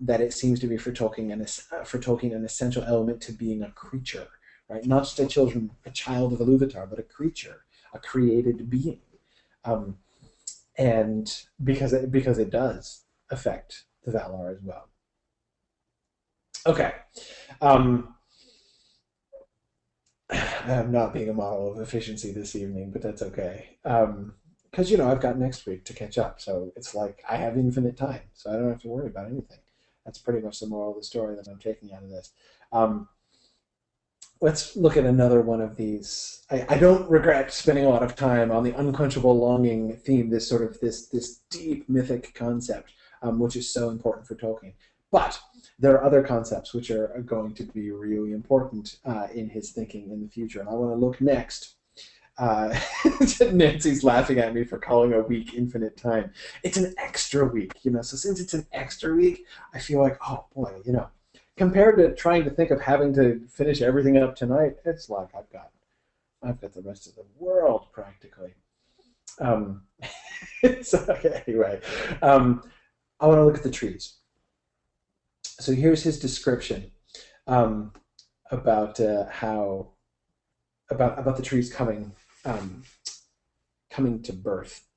that it seems to be for Tolkien an essential element to being a creature, right? Not just a child of Iluvatar, but a creature, a created being. And because it does affect the Valar as well. Okay. I'm not being a model of efficiency this evening, but that's okay. Because, I've got next week to catch up. So it's like I have infinite time, so I don't have to worry about anything. That's pretty much the moral of the story that I'm taking out of this. Let's look at another one of these. I don't regret spending a lot of time on the unquenchable longing theme, this sort of this deep mythic concept, which is so important for Tolkien. But there are other concepts which are going to be really important in his thinking in the future. And I want to look next. Nancy's laughing at me for calling a week infinite time. It's an extra week, So since it's an extra week, I feel like, oh boy, compared to trying to think of having to finish everything up tonight, it's like I've got the rest of the world practically. So anyway, I want to look at the trees. So here's his description about the trees coming to birth.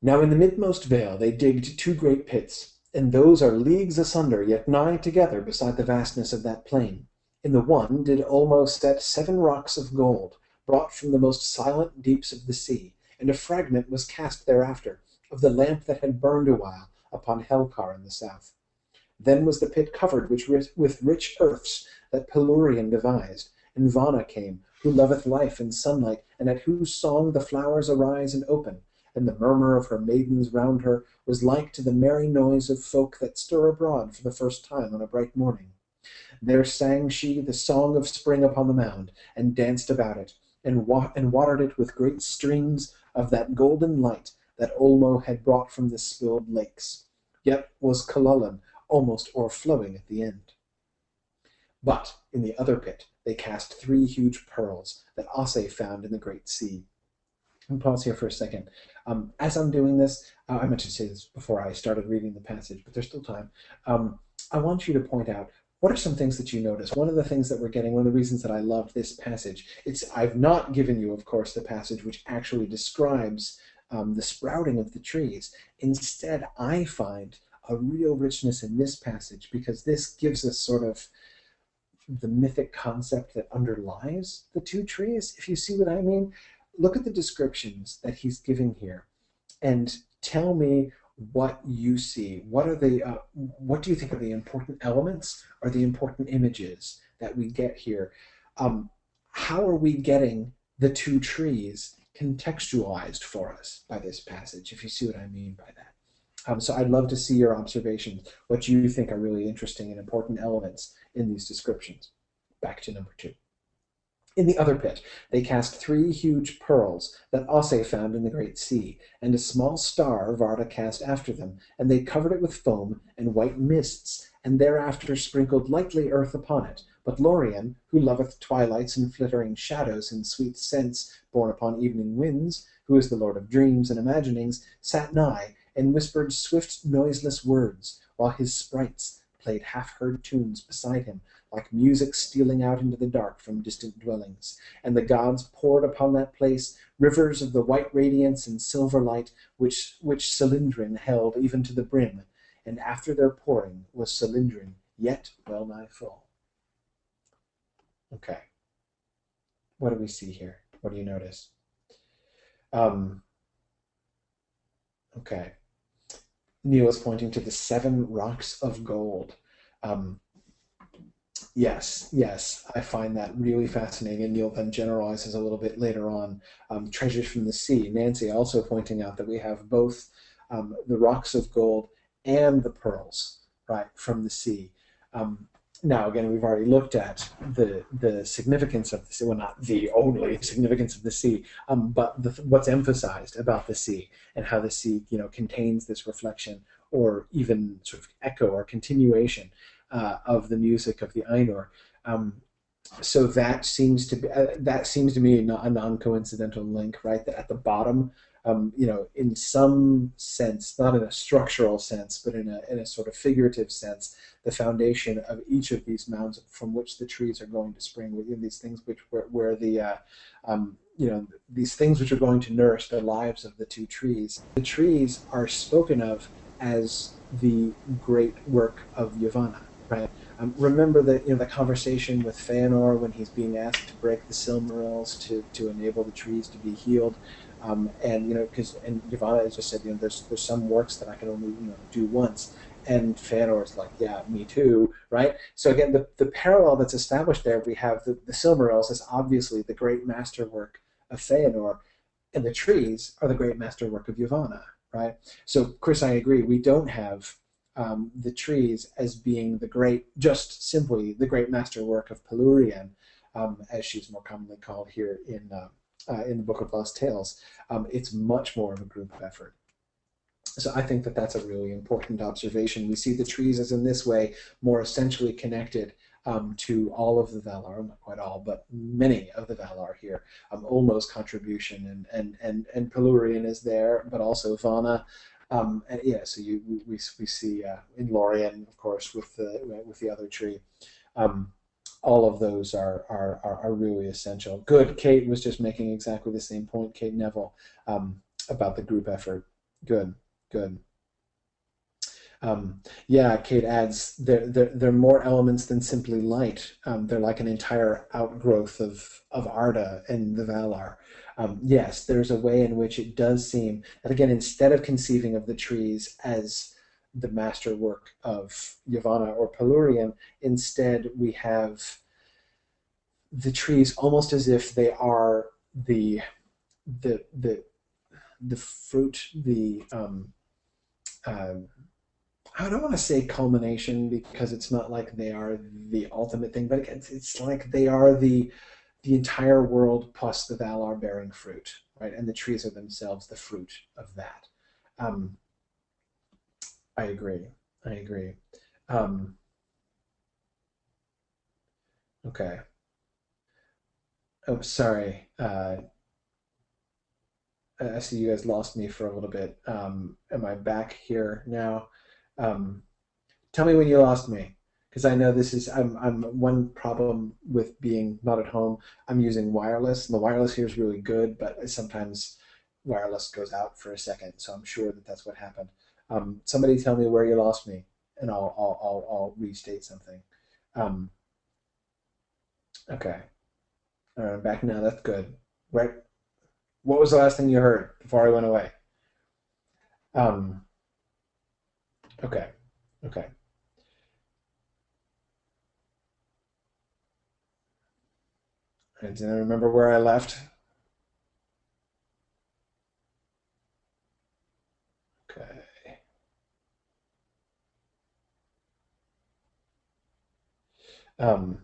Now in the midmost vale they digged 2 great pits, and those are leagues asunder, yet nigh together beside the vastness of that plain. In the one did almost set 7 rocks of gold, brought from the most silent deeps of the sea, and a fragment was cast thereafter of the lamp that had burned a while upon Helcar in the south. Then was the pit covered with rich earths that Pelurian devised, And Vana came, who loveth life and sunlight, and at whose song the flowers arise and open. And the murmur of her maidens round her was like to the merry noise of folk that stir abroad for the first time on a bright morning. There sang she the song of spring upon the mound, and danced about it, and watered it with great streams of that golden light that Olmo had brought from the spilled lakes. Yet was Cullolen almost o'erflowing at the end. But in the other pit they cast 3 huge pearls that Osse found in the great sea. And pause here for a second. As I'm doing this, I meant to say this before I started reading the passage, but there's still time. I want you to point out, what are some things that you notice? One of the things that we're getting, one of the reasons that I loved this passage, I've not given you, of course, the passage which actually describes the sprouting of the trees. Instead, I find a real richness in this passage because this gives us sort of the mythic concept that underlies the 2 trees, if you see what I mean. Look at the descriptions that he's giving here and tell me what you see. What do you think are the important elements or the important images that we get here? How are we getting the 2 trees contextualized for us by this passage, if you see what I mean by that? So I'd love to see your observations, what you think are really interesting and important elements in these descriptions. Back to number 2. In the other pit, they cast 3 huge pearls that Osse found in the great sea, and a small star Varda cast after them, and they covered it with foam and white mists, and thereafter sprinkled lightly earth upon it. But Lorien, who loveth twilights and flittering shadows and sweet scents borne upon evening winds, who is the lord of dreams and imaginings, sat nigh, and whispered swift noiseless words, while his sprites played half-heard tunes beside him, like music stealing out into the dark from distant dwellings. And the gods poured upon that place rivers of the white radiance and silver light, which Cylindrin held even to the brim. And after their pouring was Cylindrin yet well nigh full. Okay. What do we see here? What do you notice? Okay. Neil is pointing to the 7 rocks of gold. Yes, I find that really fascinating, and Neil then generalizes a little bit later on. Treasures from the sea. Nancy also pointing out that we have both the rocks of gold and the pearls, right, from the sea. Now, again, we've already looked at the significance of the sea, well, not the only significance of the sea, but what's emphasized about the sea and how the sea, contains this reflection or even sort of echo or continuation of the music of the Ainur. So that seems to me a non-coincidental link, right? That at the bottom, in some sense, not in a structural sense, but in a sort of figurative sense, the foundation of each of these mounds from which the trees are going to spring, within these things where these things which are going to nourish the lives of the 2 trees. The trees are spoken of as the great work of Yavanna, right? Remember the conversation with Feanor when he's being asked to break the Silmarils to enable the trees to be healed, and Yavanna has just said, there's some works that I can only do once, and Feanor's like, yeah, me too, right? So again, the parallel that's established there, we have the Silmarils is obviously the great masterwork of Feanor, and the trees are the great masterwork of Yavanna, right? So Chris, I agree. We don't have the trees as being just simply the great masterwork of Pelurian, as she's more commonly called here in the Book of Lost Tales. It's much more of a group effort. So I think that that's a really important observation. We see the trees as in this way more essentially connected to all of the Valar, not quite all, but many of the Valar here. Olmo's contribution and Pelurian is there, but also Vana. So we see in Lorien, of course, with the other tree. All of those are really essential. Good. Kate was just making exactly the same point, Kate Neville, about the group effort. Good. Kate adds, they're more elements than simply light. They're like an entire outgrowth of Arda and the Valar. Yes, there's a way in which it does seem that, again, instead of conceiving of the trees as the masterwork of Yavanna or Pelurian, instead we have the trees almost as if they are the the the the fruit, uh, I don't want to say culmination because it's not like they are the ultimate thing, but it's like they are the entire world plus the Valar bearing fruit, right? And the trees are themselves the fruit of that. Um, I agree. I agree. Um, okay. Oh, sorry. I see you guys lost me for a little bit. Am I back here now? Um, Tell me when you lost me, because I know this is I'm one problem with being not at home. I'm using wireless, and the wireless here is really good, but sometimes wireless goes out for a second, so I'm sure that that's what happened. Somebody tell me where you lost me, and I'll restate something. Um, okay, all right, I'm back now. That's good. Where What was the last thing you heard before I went away? Um, okay, okay. I didn't remember where I left. Okay. Um,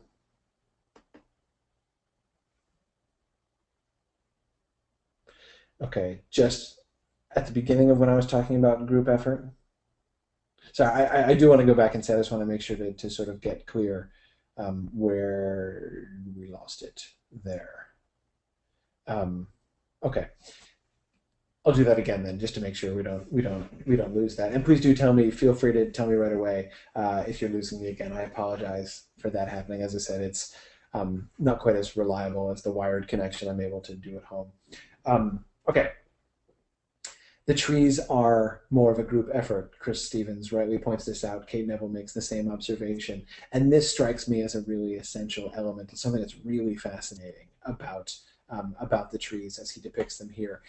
okay, just at the beginning of when I was talking about group effort. So I do want to go back and say I just want to make sure to sort of get clear where we lost it there. Um, okay, I'll do that again then, just to make sure we don't lose that. And please do tell me. Feel free to tell me right away if you're losing me again. I apologize for that happening. As I said, it's not quite as reliable as the wired connection I'm able to do at home. Okay, the trees are more of a group effort. Chris Stevens rightly points this out. Kate Neville makes the same observation. And this strikes me as a really essential element. It's something that's really fascinating about the trees as he depicts them here.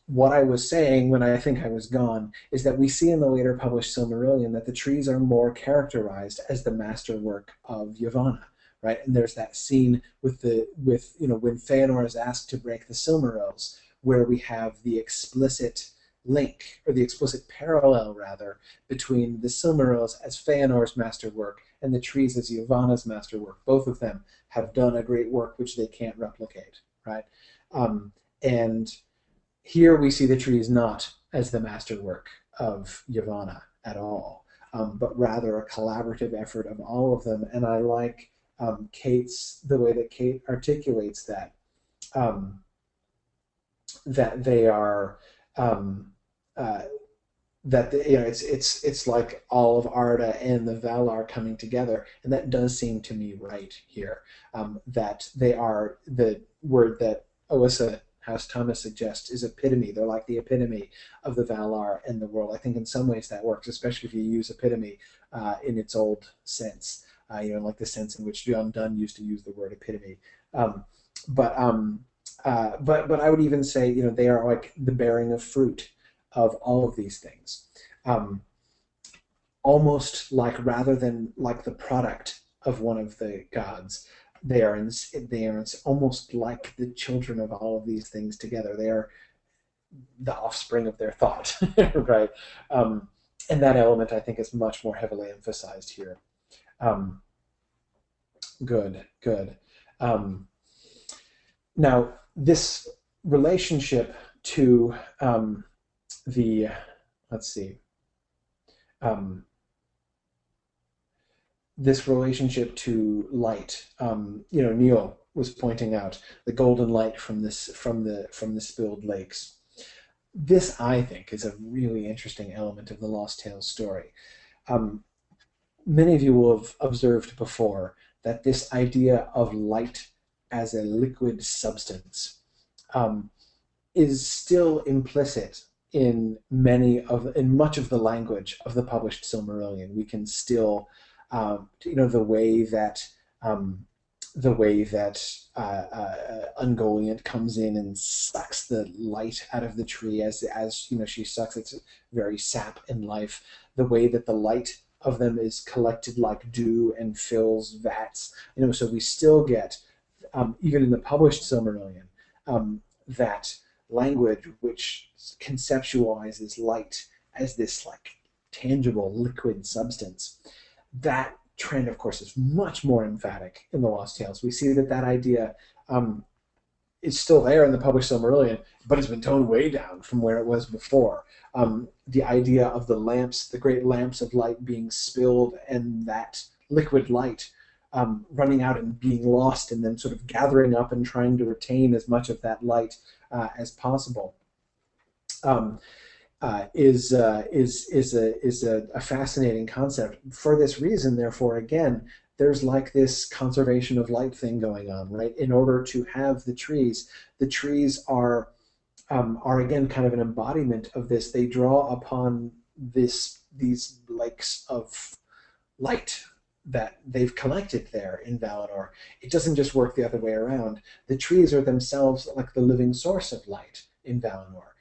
What I was saying when I think I was gone is that we see in the later published Silmarillion that the trees are more characterized as the masterwork of Yavanna, right? And there's that scene with when Feanor is asked to break the Silmarils, where we have the explicit link or the explicit parallel rather between the Silmarils as Feanor's masterwork and the trees as Yavanna's masterwork. Both of them have done a great work which they can't replicate, right? And here we see the trees not as the masterwork of Yavanna at all, but rather a collaborative effort of all of them. And I like the way that Kate articulates that, um, that they are um, uh, it's like all of Arda and the Valar coming together, and that does seem to me right here. That they are the word that Alyssa House Thomas suggests is epitome. They're like the epitome of the Valar and the world. I think in some ways that works, especially if you use epitome in its old sense. Like the sense in which John Donne used to use the word epitome. Um, but but I would even say they are like the bearing of fruit of all of these things, um, almost like rather than like the product of one of the gods, they are almost like the children of all of these things together. They are the offspring of their thought, right? Um, and that element I think is much more heavily emphasized here. Um, good, good. Um, Now, this relationship to the, let's see, um, this relationship to light. Neil was pointing out the golden light from the spilled lakes. This, I think, is a really interesting element of the Lost Tales story. Um, Many of you will have observed before that this idea of light as a liquid substance um, is still implicit in much of the language of the published Silmarillion. We can still, the way that Ungoliant comes in and sucks the light out of the tree as she sucks its very sap in life. The way that the light of them is collected like dew and fills vats. So we still get, even in the published Silmarillion, that language which conceptualizes light as this like tangible liquid substance. That trend, of course, is much more emphatic in the Lost Tales. We see that idea is still there in the published Silmarillion, but it's been toned way down from where it was before. The idea of the lamps, the great lamps of light being spilled, and that liquid light running out and being lost, and then sort of gathering up and trying to retain as much of that light as possible, is a fascinating concept. For this reason, therefore, again, there's like this conservation of light thing going on, right? In order to have the trees are again kind of an embodiment of this. They draw upon these lakes of light that they've collected there in Valinor. It doesn't just work the other way around. The trees are themselves like the living source of light in Valinor.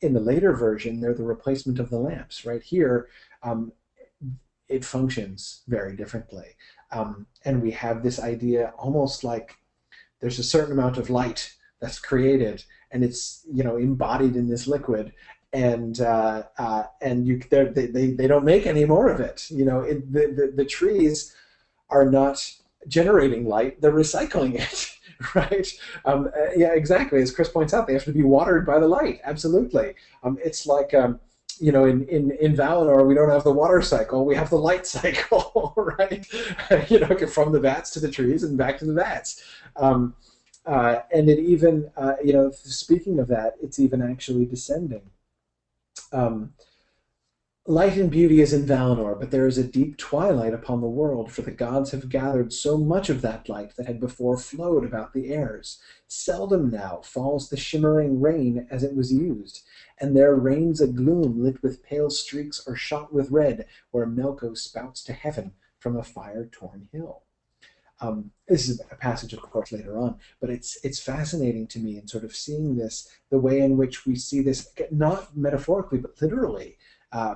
In the later version, they're the replacement of the lamps. Right here, it functions very differently. And we have this idea almost like there's a certain amount of light that's created, and it's embodied in this liquid, and they don't make any more of it. The trees are not generating light; they're recycling it. Right? Yeah, exactly. As Chris points out, they have to be watered by the light. Absolutely. It's like in Valinor, we don't have the water cycle; we have the light cycle, right? From the vats to the trees and back to the vats. And it even, speaking of that, it's even actually descending. Light and beauty is in Valinor, but there is a deep twilight upon the world, for the gods have gathered so much of that light that had before flowed about the airs. Seldom now falls the shimmering rain as it was used, and there reigns a gloom lit with pale streaks or shot with red, where Melko spouts to heaven from a fire-torn hill. This is a passage, of course, later on, but it's fascinating to me in sort of seeing this, the way in which we see this, not metaphorically, but literally,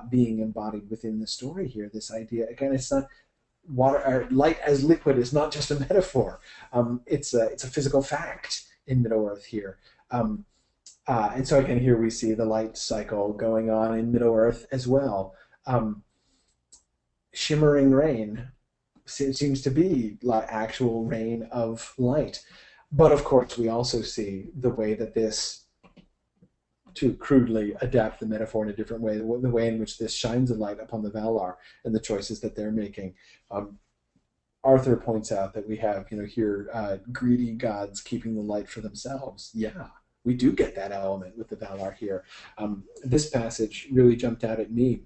being embodied within the story here. This idea, again, it's not light as liquid is not just a metaphor. It's a physical fact in Middle-earth here. And so again, here we see the light cycle going on in Middle-earth as well. Shimmering rain seems to be like actual rain of light. But of course, we also see the way that this, to crudely adapt the metaphor in a different way, the way in which this shines a light upon the Valar and the choices that they're making. Arthur points out that we have, here, greedy gods keeping the light for themselves. Yeah, we do get that element with the Valar here. This passage really jumped out at me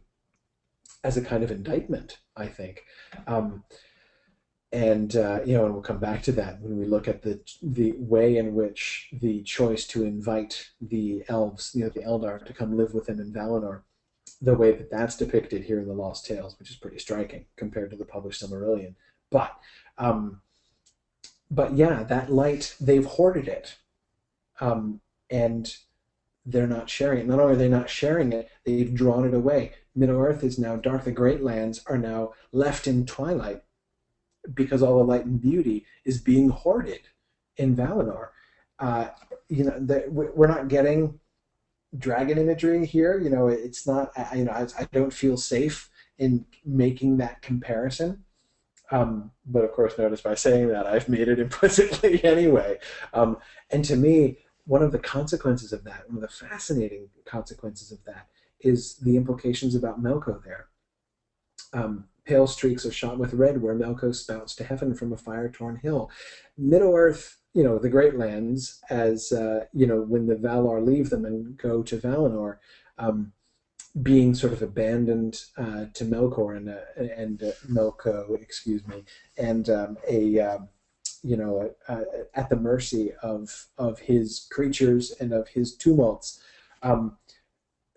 as a kind of indictment, I think. And we'll come back to that when we look at the way in which the choice to invite the elves, the Eldar, to come live with them in Valinor, the way that that's depicted here in the Lost Tales, which is pretty striking compared to the published Silmarillion. But yeah, that light, they've hoarded it, and they're not sharing it. Not only are they not sharing it, they've drawn it away. Middle-earth is now dark. The Great Lands are now left in twilight, because all the light and beauty is being hoarded in Valinor. We're not getting dragon imagery here. It's not. I don't feel safe in making that comparison. But of course, notice by saying that, I've made it implicitly anyway. And to me, one of the consequences of that, one of the fascinating consequences of that, is the implications about Melko there. Pale streaks are shot with red, where Melko spouts to heaven from a fire-torn hill. Middle-earth, the Great Lands, as, when the Valar leave them and go to Valinor, being sort of abandoned to Melkor and Melko, excuse me, and at the mercy of his creatures and of his tumults.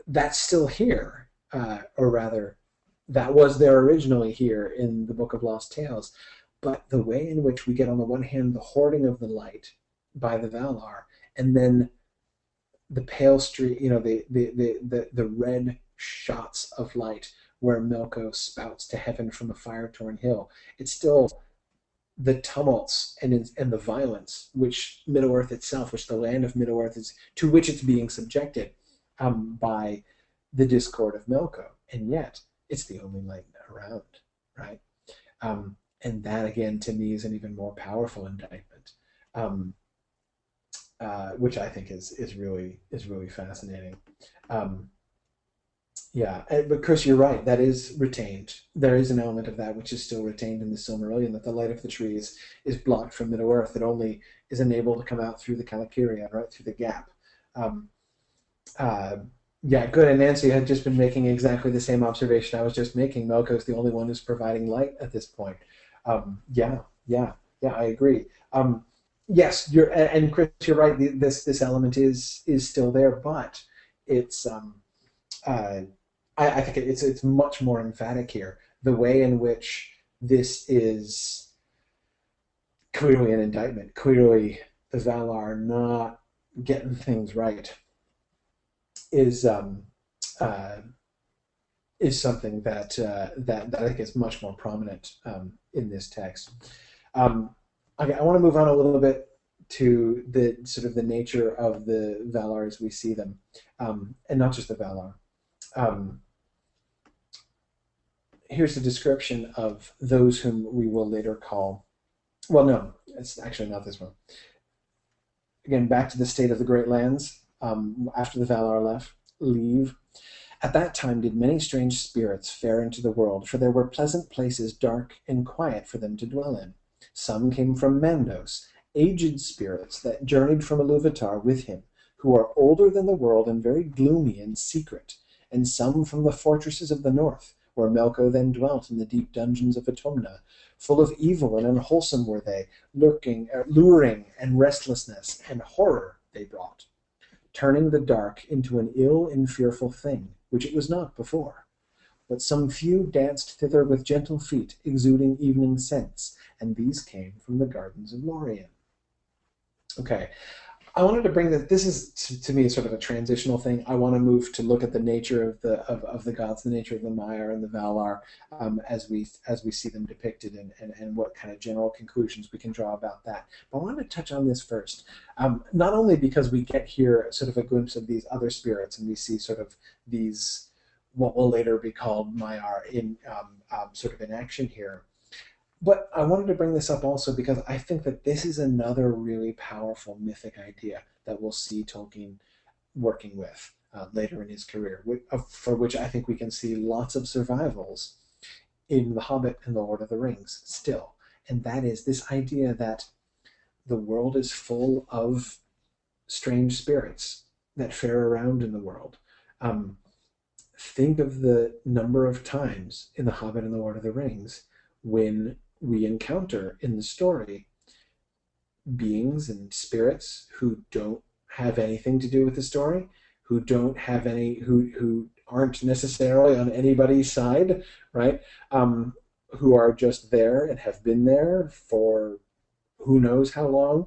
That's still here, or rather, that was there originally here in the Book of Lost Tales. But the way in which we get, on the one hand, the hoarding of the light by the Valar, and then the pale streak, the red shots of light, where Milko spouts to heaven from a fire-torn hill. It's still the tumults and the violence which Middle-earth itself, which the land of Middle-earth is, to which it's being subjected by the discord of Milko. And yet, it's the only light around, right? And that, again, to me, is an even more powerful indictment, which I think is really fascinating. Yeah, but Chris, you're right. That is retained. There is an element of that which is still retained in the Silmarillion, that the light of the trees is blocked from Middle-earth. It only is enabled to come out through the Kalakirion, right through the gap. Yeah, good. And Nancy had just been making exactly the same observation I was just making. Melko's the only one who's providing light at this point. Yeah, I agree. Yes, and Chris, you're right. This element is still there, but it's I think it's much more emphatic here. The way in which this is clearly an indictment, clearly the Valar not getting things right, is something that I think is much more prominent in this text. Okay, I want to move on a little bit to the sort of the nature of the Valar as we see them, and not just the Valar. Here's a description of those whom we will later call, well, no, it's actually not this one. Again, back to the state of the Great Lands, after the Valar leave. At that time did many strange spirits fare into the world, for there were pleasant places dark and quiet for them to dwell in. Some came from Mandos, aged spirits that journeyed from Iluvatar with him, who are older than the world and very gloomy and secret, and some from the fortresses of the north, where Melko then dwelt in the deep dungeons of Autumna. Full of evil and unwholesome were they, luring and restlessness and horror they brought, turning the dark into an ill and fearful thing, which it was not before. But some few danced thither with gentle feet, exuding evening scents, and these came from the gardens of Lorien. Okay, I wanted to bring this is to me sort of a transitional thing. I want to move to look at the nature of the gods, the nature of the Maiar and the Valar, as we see them depicted, and what kind of general conclusions we can draw about that. But I wanted to touch on this first, not only because we get here sort of a glimpse of these other spirits, and we see sort of these what will later be called Maiar in sort of in action here. But I wanted to bring this up also because I think that this is another really powerful mythic idea that we'll see Tolkien working with later in his career, for which I think we can see lots of survivals in The Hobbit and The Lord of the Rings still. And that is this idea that the world is full of strange spirits that fare around in the world. Think of the number of times in The Hobbit and The Lord of the Rings when we encounter in the story beings and spirits who don't have anything to do with the story, who don't have any, who aren't necessarily on anybody's side, right? Who are just there and have been there for who knows how long.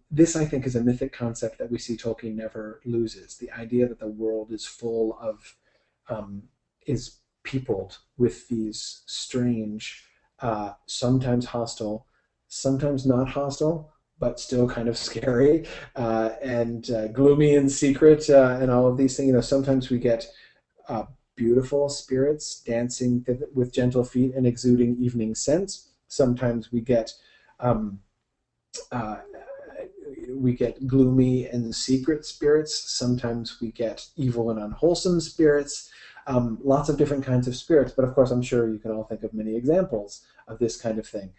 This, I think, is a mythic concept that we see Tolkien never loses. The idea that the world is full of, is peopled with these strange, sometimes hostile, sometimes not hostile, but still kind of scary, and gloomy and secret, and all of these things. You know, sometimes we get beautiful spirits dancing with gentle feet and exuding evening scents. Sometimes we get gloomy and secret spirits. Sometimes we get evil and unwholesome spirits. Lots of different kinds of spirits, but of course I'm sure you can all think of many examples of this kind of thing.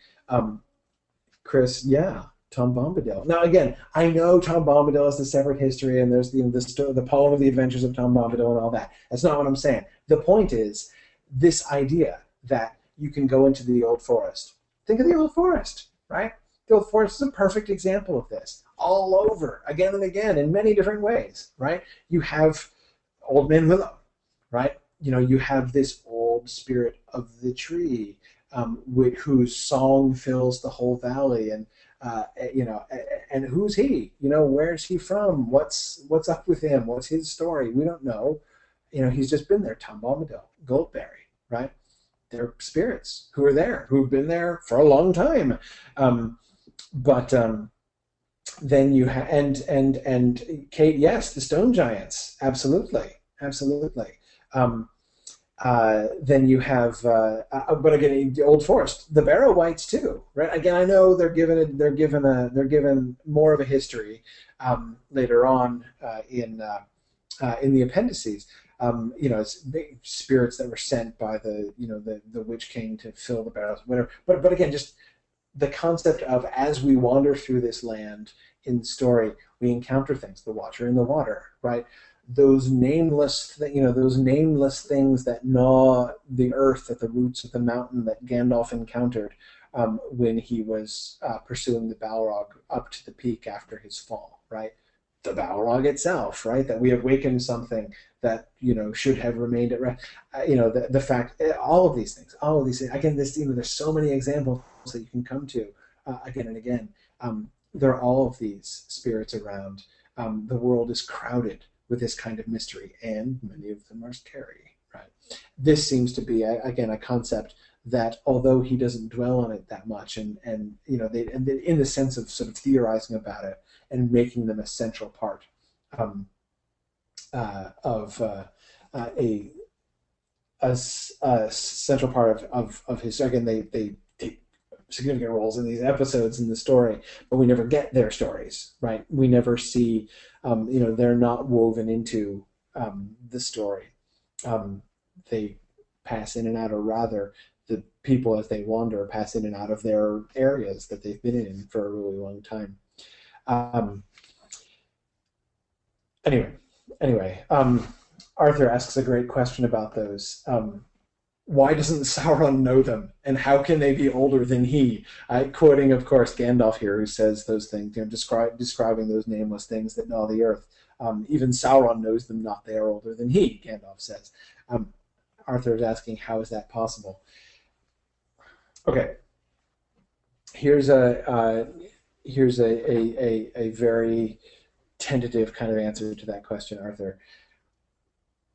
Chris, yeah, Tom Bombadil. Now again, I know Tom Bombadil is a separate history, and there's the poem of the adventures of Tom Bombadil and all that. That's not what I'm saying. The point is this idea that you can go into the Old Forest. Think of the Old Forest, right? The Old Forest is a perfect example of this. All over, again and again, in many different ways, right? You have Old Man Willow, right? You know, you have this old spirit of the tree, whose song fills the whole valley, and you know, and who's he? You know, where's he from? What's up with him? What's his story? We don't know. You know, he's just been there. Tom Bombadil, Goldberry, right? They're spirits who are there, who've been there for a long time. But then you have and Kate, yes, the stone giants, absolutely, absolutely. Um, then you have, but again, the Old Forest, the Barrow Wights too, right? Again, I know they're given more of a history later on in the appendices. It's spirits that were sent by the Witch King to fill the barrows, whatever. But again, just the concept of, as we wander through this land in the story, we encounter things. The Watcher in the water, right? Those nameless things that gnaw the earth at the roots of the mountain that Gandalf encountered when he was pursuing the Balrog up to the peak after his fall, right? The Balrog itself, right? That we awakened something that should have remained at rest. The fact, all of these things. Again, there's so many examples that you can come to again and again. There are all of these spirits around. The world is crowded with this kind of mystery, and many of them are scary, right? This seems to be again a concept that, although he doesn't dwell on it that much, and in the sense of sort of theorizing about it and making them a central part of a central part of his. Again, they take significant roles in these episodes in the story, but we never get their stories, right? We never see, they're not woven into the story. They pass in and out, or rather, the people as they wander pass in and out of their areas that they've been in for a really long time. Anyway, Arthur asks a great question about those. Why doesn't Sauron know them, and how can they be older than he? Quoting, of course, Gandalf here, who says those things, describing those nameless things that gnaw the earth. Even Sauron knows them not; they are older than he. Gandalf says. Arthur is asking, how is that possible? Okay, here's a very tentative kind of answer to that question, Arthur.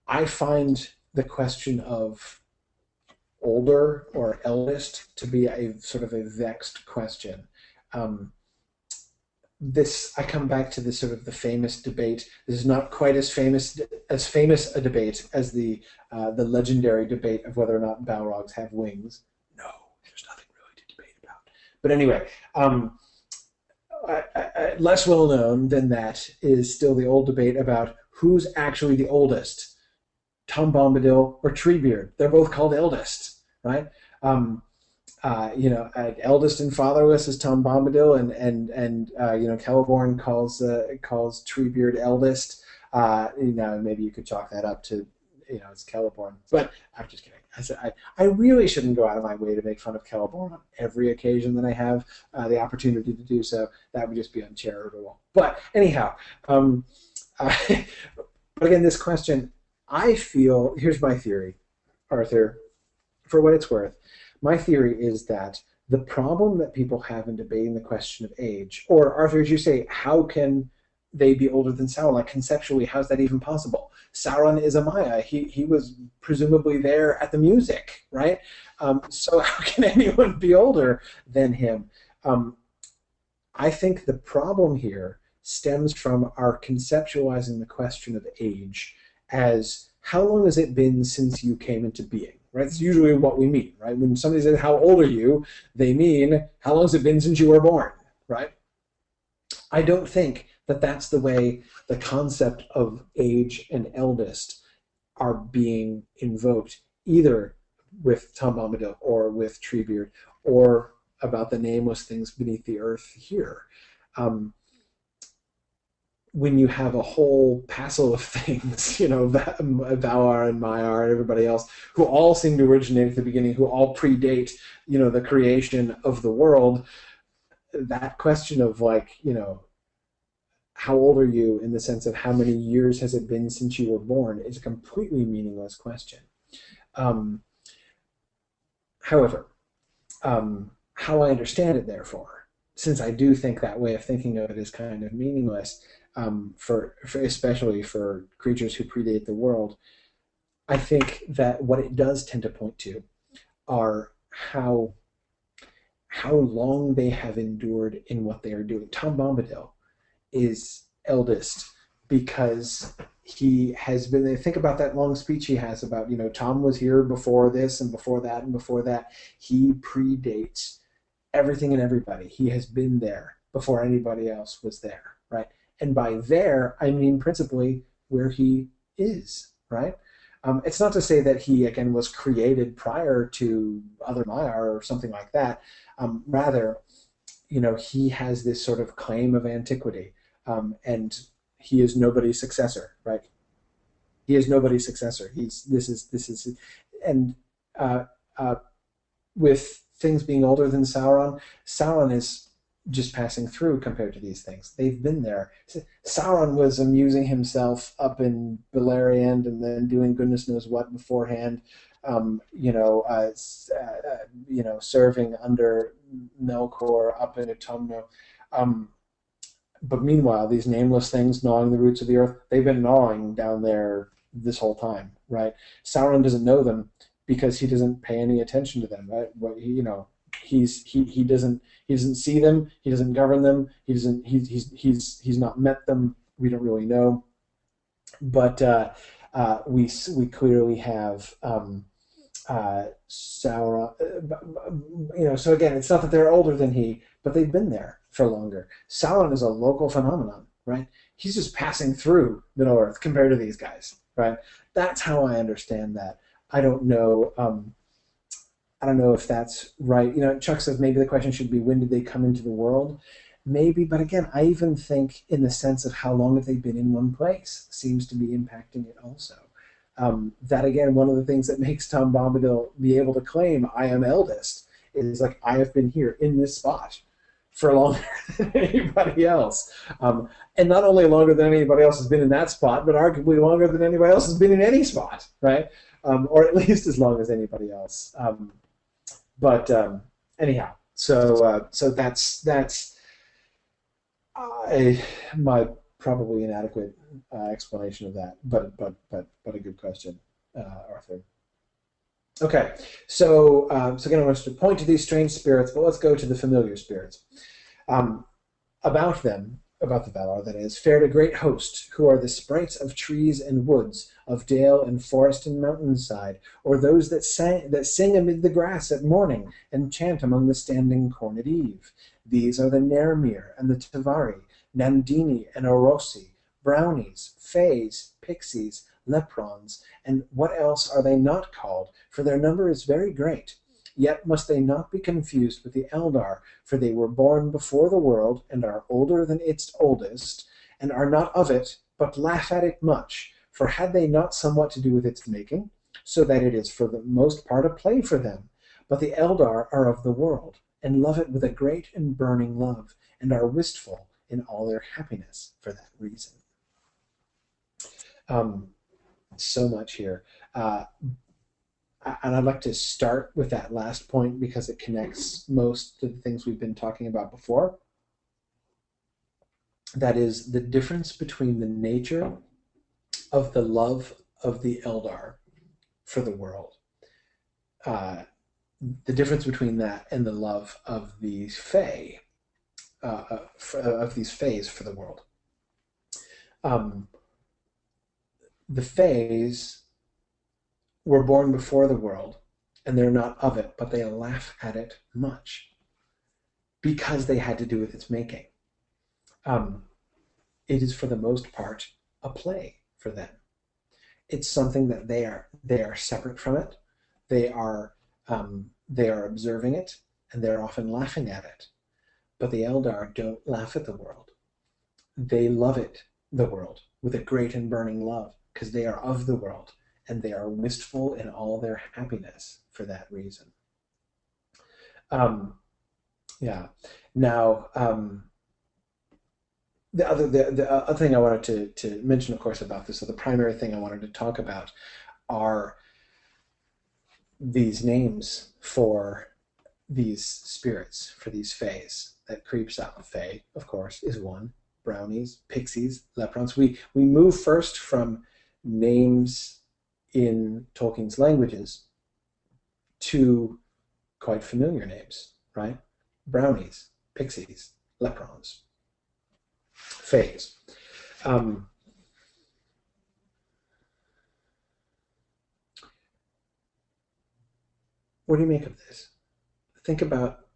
I find the question of older or eldest to be a sort of a vexed question. I come back to this sort of the famous debate. This is not quite as famous a debate as the legendary debate of whether or not Balrogs have wings. No, there's nothing really to debate about. But anyway, less well known than that is still the old debate about who's actually the oldest, Tom Bombadil or Treebeard. They're both called eldest, right? Eldest and fatherless is Tom Bombadil, and Celeborn calls Treebeard eldest. Maybe you could chalk that up to it's Celeborn, but I'm just kidding. I really shouldn't go out of my way to make fun of Celeborn on every occasion that I have the opportunity to do so. That would just be uncharitable. But anyhow, but again, this question, I feel, here's my theory, Arthur, for what it's worth. My theory is that the problem that people have in debating the question of age, or Arthur, as you say, how can they be older than Sauron? Like, conceptually, how's that even possible? Sauron is a Maya. He was presumably there at the music, right? So how can anyone be older than him? I think the problem here stems from our conceptualizing the question of age as, how long has it been since you came into being? Right? That's usually what we mean, right? When somebody says, how old are you? They mean, how long has it been since you were born, right? I don't think that that's the way the concept of age and eldest are being invoked, either with Tom Bombadil or with Treebeard, or about the nameless things beneath the earth here. When you have a whole passel of things, Valar and Maiar and everybody else, who all seem to originate at the beginning, who all predate, the creation of the world, that question of how old are you, in the sense of how many years has it been since you were born, is a completely meaningless question. However, how I understand it, therefore, since I do think that way of thinking of it is kind of meaningless, for especially for creatures who predate the world, I think that what it does tend to point to are how long they have endured in what they are doing. Tom Bombadil is eldest because he has been. Think about that long speech he has about, Tom was here before this and before that and before that. He predates everything and everybody. He has been there before anybody else was there, right? And by there, I mean principally where he is, right? It's not to say that he, again, was created prior to Other Maiar or something like that. Rather, he has this sort of claim of antiquity, and he is nobody's successor, right? He is nobody's successor. This is, and uh, uh, with things being older than Sauron, Sauron is just passing through compared to these things. They've been there. Sauron was amusing himself up in Beleriand and then doing goodness knows what beforehand. Serving under Melkor up in Autumno. But meanwhile, these nameless things gnawing the roots of the earth, they've been gnawing down there this whole time, right? Sauron doesn't know them because he doesn't pay any attention to them, right? He doesn't see them, he doesn't govern them, he's not met them. We don't really know, but we clearly have Sauron. So again, it's not that they're older than he, but they've been there for longer. Sauron is a local phenomenon, right? He's just passing through Middle Earth compared to these guys, right? That's how I understand that. I don't know. I don't know if that's right. Chuck says maybe the question should be, when did they come into the world? Maybe, but again, I even think in the sense of how long have they been in one place seems to be impacting it also. That again, one of the things that makes Tom Bombadil be able to claim I am eldest is like, I have been here in this spot for longer than anybody else. And not only longer than anybody else has been in that spot, but arguably longer than anybody else has been in any spot, right? Or at least as long as anybody else. But anyhow, so that's my probably inadequate explanation of that, but a good question, Arthur. Okay, so again, I want to point to these strange spirits, but let's go to the familiar spirits. About them, about the Valar, that is, fared a great host, who are the sprites of trees and woods, of dale and forest and mountainside, or those that sing amid the grass at morning, and chant among the standing corn at eve. These are the Nermir and the Tavari, Nandini and Orosi, brownies, fays, pixies, leprons, and what else are they not called? For their number is very great. Yet must they not be confused with the Eldar, for they were born before the world, and are older than its oldest, and are not of it, but laugh at it much. For had they not somewhat to do with its making, so that it is for the most part a play for them? But the Eldar are of the world, and love it with a great and burning love, and are wistful in all their happiness for that reason. So much here. And I'd like to start with that last point because it connects most to the things we've been talking about before. That is the difference between the nature of the love of the Eldar for the world. The difference between that and the love of the Fae, of these Fays for the world. The Fays were born before the world, and they're not of it, but they laugh at it much because they had to do with its making. It is for the most part a play for them. It's something that they are separate from it. They are observing it, and they're often laughing at it. But the Eldar don't laugh at the world. They love it, the world, with a great and burning love, because they are of the world, and they are wistful in all their happiness for that reason. Now, the other thing I wanted to mention, of course, about this, so the primary thing I wanted to talk about are these names for these spirits, for these fays that creeps out. Fae, of course, is one. Brownies, pixies, leprons. We move first from names in Tolkien's languages two quite familiar names, right? Brownies, pixies, leprons, fays. What do you make of this? Think about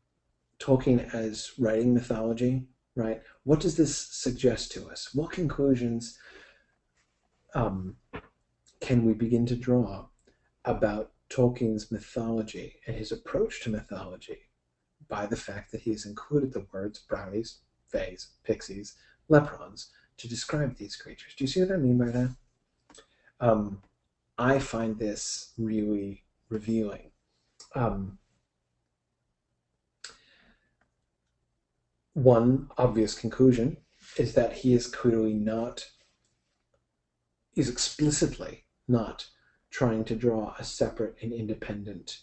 Tolkien as writing mythology, right? What does this suggest to us? What conclusions can we begin to draw about Tolkien's mythology and his approach to mythology by the fact that he has included the words brownies, fays, pixies, leprons to describe these creatures? Do you see what I mean by that? I find this really revealing. One obvious conclusion is that he is clearly not, is explicitly not trying to draw a separate and independent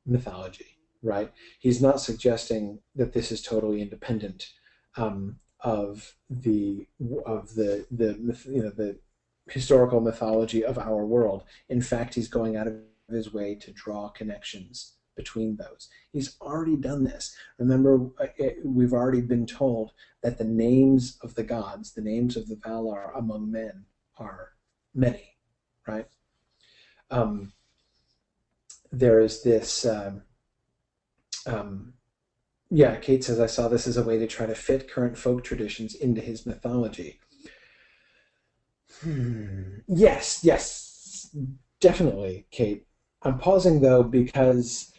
mythology, right? He's not suggesting that this is totally independent of the historical mythology of our world. In fact, he's going out of his way to draw connections between those. He's already done this. Remember, we've already been told that the names of the gods, the names of the Valar among men, are many, right? There is this, Kate says, I saw this as a way to try to fit current folk traditions into his mythology. Yes, definitely, Kate. I'm pausing, though, because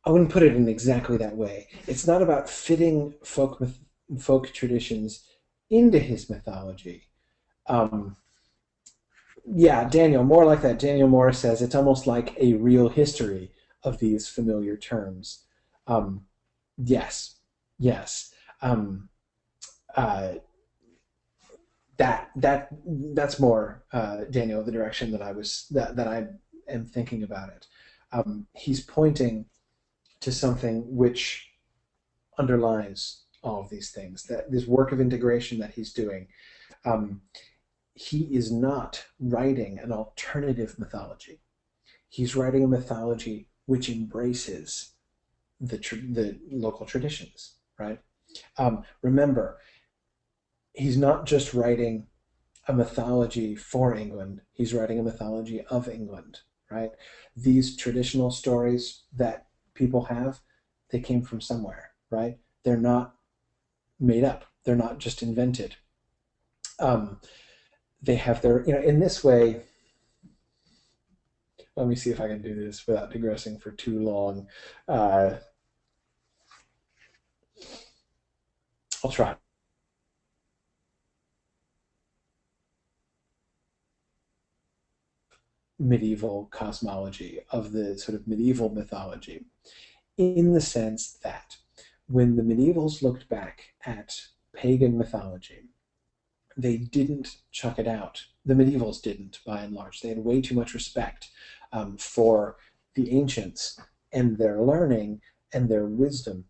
I wouldn't put it in exactly that way. It's not about fitting folk traditions into his mythology. Daniel, more like that. Daniel Morris says it's almost like a real history of these familiar terms. Yes. That's more, Daniel, the direction that I am thinking about it. He's pointing to something which underlies all of these things, that this work of integration that he's doing. He is not writing an alternative mythology. He's writing a mythology which embraces the local traditions, right? Remember, he's not just writing a mythology for England, he's writing a mythology of England, right? These traditional stories that people have, they came from somewhere, right? They're not made up. They're not just invented. They have their, in this way, let me see if I can do this without digressing for too long. I'll try. Medieval cosmology, of the sort of medieval mythology, in the sense that when the medievals looked back at pagan mythology, they didn't chuck it out. The medievals didn't, by and large. They had way too much respect for the ancients and their learning and their wisdom.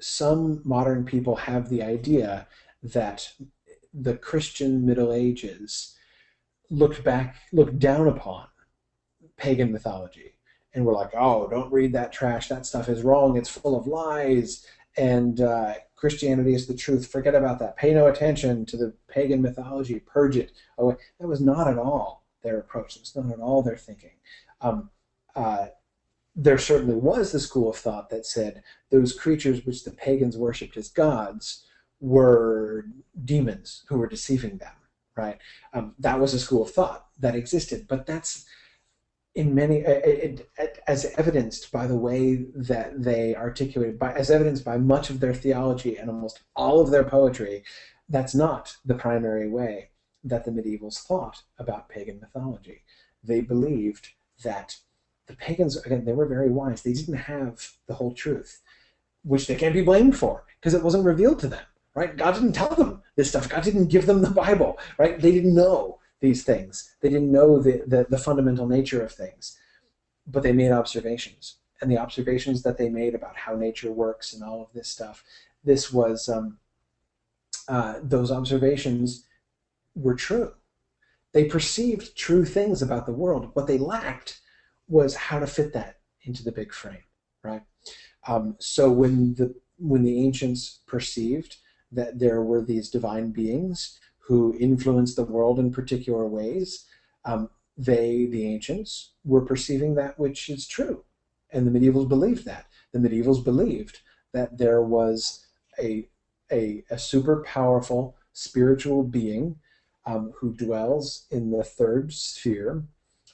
Some modern people have the idea that the Christian Middle Ages looked down upon pagan mythology, and were like, oh, don't read that trash, that stuff is wrong, it's full of lies, and Christianity is the truth, forget about that, pay no attention to the pagan mythology, purge it away. That was not at all their approach. That's not at all their thinking. There certainly was the school of thought that said those creatures which the pagans worshipped as gods were demons who were deceiving them, right? That was a school of thought that existed, but that's in many, as evidenced by the way that they articulated, as evidenced by much of their theology and almost all of their poetry, that's not the primary way that the medievals thought about pagan mythology. They believed that the pagans, again, they were very wise. They didn't have the whole truth, which they can't be blamed for, because it wasn't revealed to them, right? God didn't tell them this stuff. God didn't give them the Bible, right? They didn't know these things. They didn't know the fundamental nature of things, but they made observations. And the observations that they made about how nature works and all of this stuff, this was, those observations were true. They perceived true things about the world. What they lacked was how to fit that into the big frame, right? So when the ancients perceived that there were these divine beings who influenced the world in particular ways, the ancients, were perceiving that which is true. And the medievals believed that. The medievals believed that there was a super powerful spiritual being who dwells in the third sphere,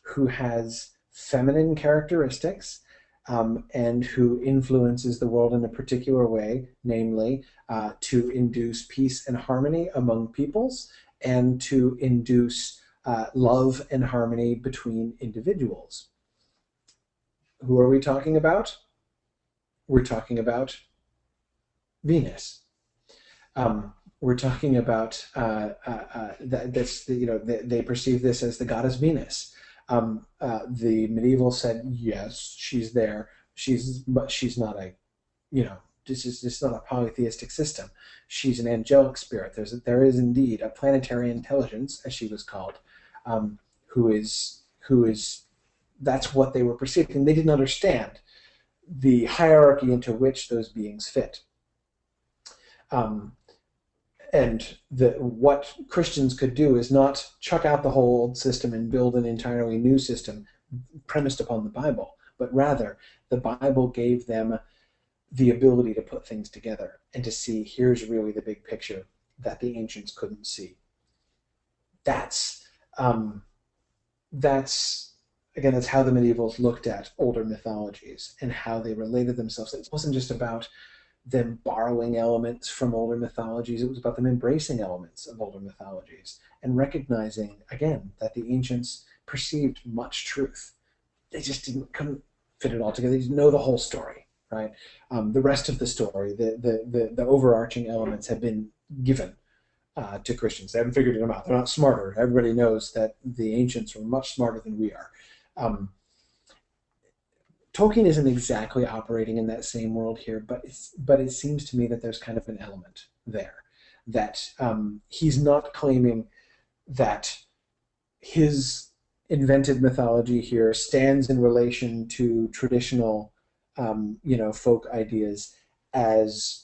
who has feminine characteristics, and who influences the world in a particular way, namely to induce peace and harmony among peoples and to induce love and harmony between individuals. Who are we talking about? We're talking about Venus. We're talking about they perceive this as the goddess Venus. The medievals said, yes, she's there. But she's not a, this is not a polytheistic system. She's an angelic spirit. There is indeed a planetary intelligence, as she was called, who is. That's what they were perceiving. They didn't understand the hierarchy into which those beings fit. And what Christians could do is not chuck out the whole old system and build an entirely new system premised upon the Bible, but rather the Bible gave them the ability to put things together and to see, here's really the big picture that the ancients couldn't see. That's again, that's how the medievals looked at older mythologies and how they related themselves. It wasn't just about them borrowing elements from older mythologies. It was about them embracing elements of older mythologies and recognizing, again, that the ancients perceived much truth. They just couldn't fit it all together. They didn't know the whole story, right? The rest of the story, the overarching elements have been given to Christians. They haven't figured them out. They're not smarter. Everybody knows that the ancients were much smarter than we are. Tolkien isn't exactly operating in that same world here, but it seems to me that there's kind of an element there, that he's not claiming that his invented mythology here stands in relation to traditional, folk ideas as,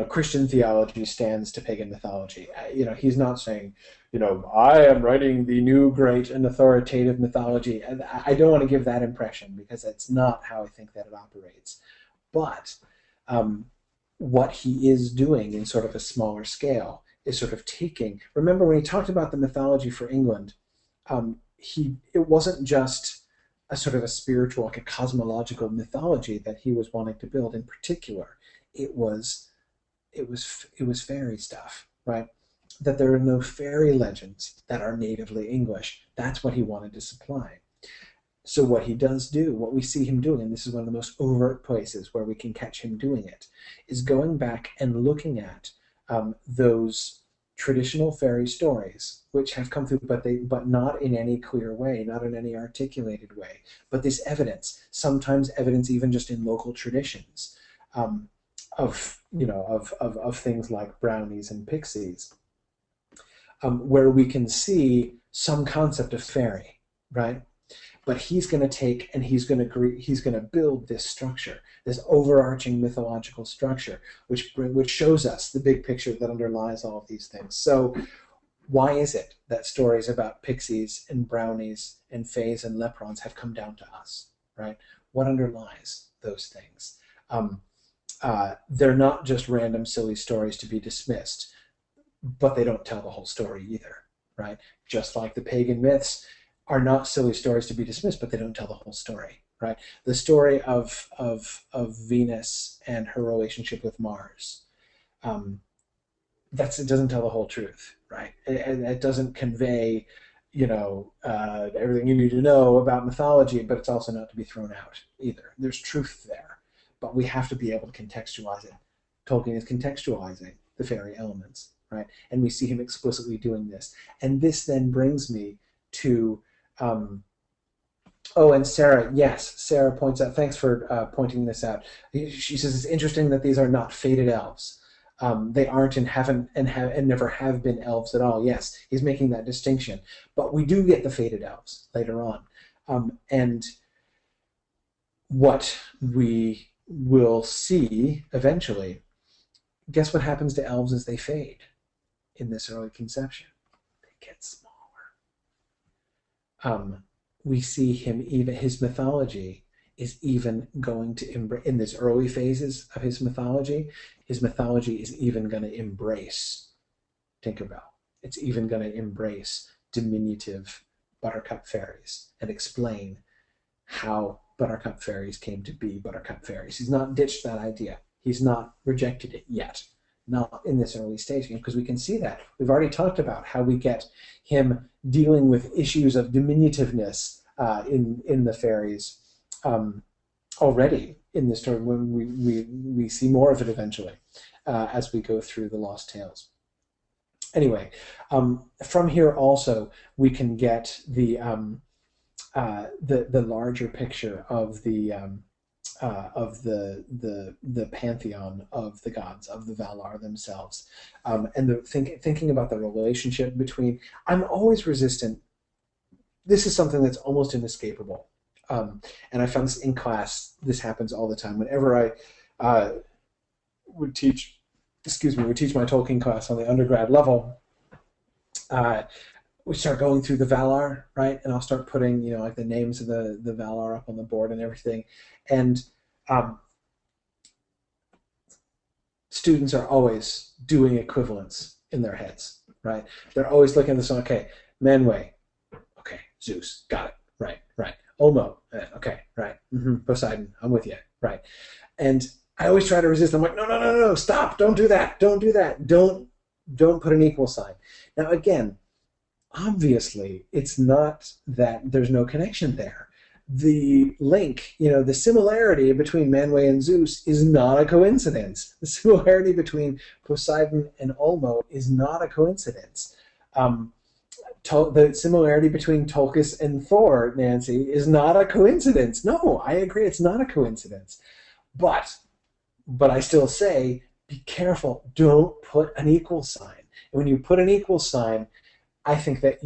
Christian theology stands to pagan mythology. He's not saying, I am writing the new great and authoritative mythology. And I don't want to give that impression because that's not how I think that it operates. But what he is doing in sort of a smaller scale is sort of taking, remember when he talked about the mythology for England, it wasn't just a sort of a spiritual, like a cosmological mythology that he was wanting to build in particular. It was fairy stuff, right? That there are no fairy legends that are natively English. That's what he wanted to supply. So what he does do, what we see him doing, and this is one of the most overt places where we can catch him doing it, is going back and looking at those traditional fairy stories, which have come through, but not in any clear way, not in any articulated way. But this evidence, sometimes evidence even just in local traditions, of things like brownies and pixies, where we can see some concept of fairy, right? But he's going to take and he's going to build this structure, this overarching mythological structure, which shows us the big picture that underlies all of these things. So, why is it that stories about pixies and brownies and fays and leprons have come down to us, right? What underlies those things? They're not just random silly stories to be dismissed, but they don't tell the whole story either, right? Just like the pagan myths are not silly stories to be dismissed, but they don't tell the whole story, right? The story of Venus and her relationship with Mars, it doesn't tell the whole truth, right? It doesn't convey, everything you need to know about mythology, but it's also not to be thrown out either. There's truth there, but we have to be able to contextualize it. Tolkien is contextualizing the fairy elements, right? And we see him explicitly doing this. And this then brings me to, and Sarah, yes, Sarah points out, thanks for pointing this out. She says it's interesting that these are not fated elves. They aren't and haven't and never have been elves at all. Yes, he's making that distinction, but we do get the faded elves later on, and what we will see eventually. Guess what happens to elves as they fade in this early conception? They get smaller. We see him even his mythology is even going to embrace in this early phases of his mythology. His mythology is even going to embrace Tinkerbell. It's even going to embrace diminutive buttercup fairies and explain how buttercup fairies came to be buttercup fairies. He's not ditched that idea. He's not rejected it yet, not in this early stage, because we can see that. We've already talked about how we get him dealing with issues of diminutiveness in the fairies already in this story, when we see more of it eventually as we go through the Lost Tales. Anyway, from here also we can get the larger picture of the pantheon of the gods, of the Valar themselves, and thinking about the relationship between. I'm always resistant. This is something that's almost inescapable, and I found this in class. This happens all the time. Whenever I would teach my Tolkien class on the undergrad level, we start going through the Valar, right? And I'll start putting, like the names of the Valar up on the board and everything. And students are always doing equivalents in their heads, right? They're always looking at this, okay, Manwë, okay, Zeus, got it, right. Olmo, okay, right. Poseidon, I'm with you, right. And I always try to resist. I'm like, no, stop, don't do that, don't put an equal sign. Now, again, obviously, it's not that there's no connection there. The link, the similarity between Manwë and Zeus is not a coincidence. The similarity between Poseidon and Olmo is not a coincidence. The similarity between Tulkas and Thor, Nancy, is not a coincidence. No, I agree, it's not a coincidence. But I still say, be careful. Don't put an equal sign. And when you put an equal sign, I think that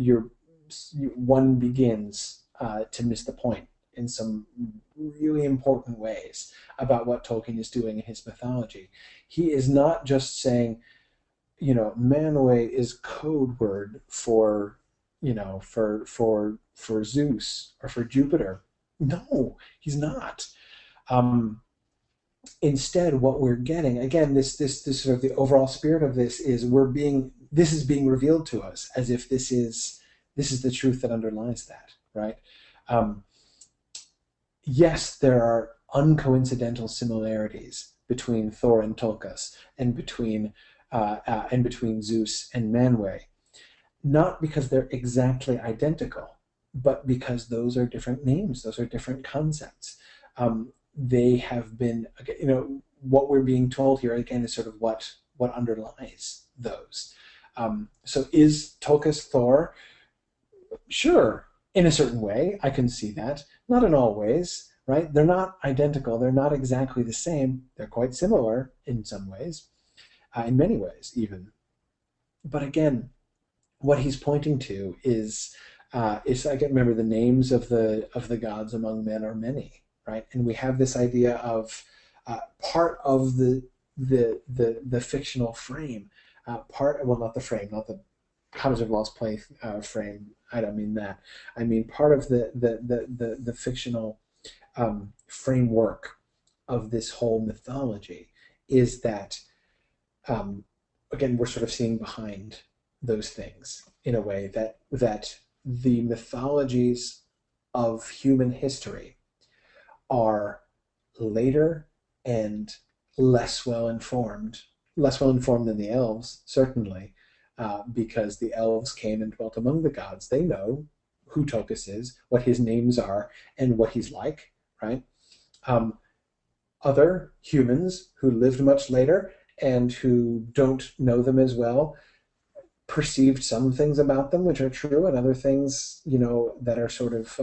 one begins to miss the point in some really important ways about what Tolkien is doing in his mythology. He is not just saying, Manwë is code word for Zeus or for Jupiter. No, he's not. Instead, what we're getting, again, this sort of the overall spirit of this is this is being revealed to us as if this is the truth that underlies that, right? Yes, there are uncoincidental similarities between Thor and Tulkas and between Zeus and Manwë, not because they're exactly identical, but because those are different names, those are different concepts. They have been, what we're being told here again is sort of what underlies those. So is Tulkas Thor? Sure, in a certain way, I can see that. Not in all ways, right? They're not identical. They're not exactly the same. They're quite similar in some ways, in many ways even. But again, what he's pointing to is I can remember the names of the gods among men are many, right? And we have this idea of part of the fictional frame, not the Commons of Lost Play frame. I don't mean that. I mean part of the fictional framework of this whole mythology is that, again, we're sort of seeing behind those things in a way that the mythologies of human history are later and less well informed than the elves, certainly, because the elves came and dwelt among the gods. They know who Tulkas is, what his names are, and what he's like, right? Other humans who lived much later and who don't know them as well perceived some things about them which are true, and other things, that are sort of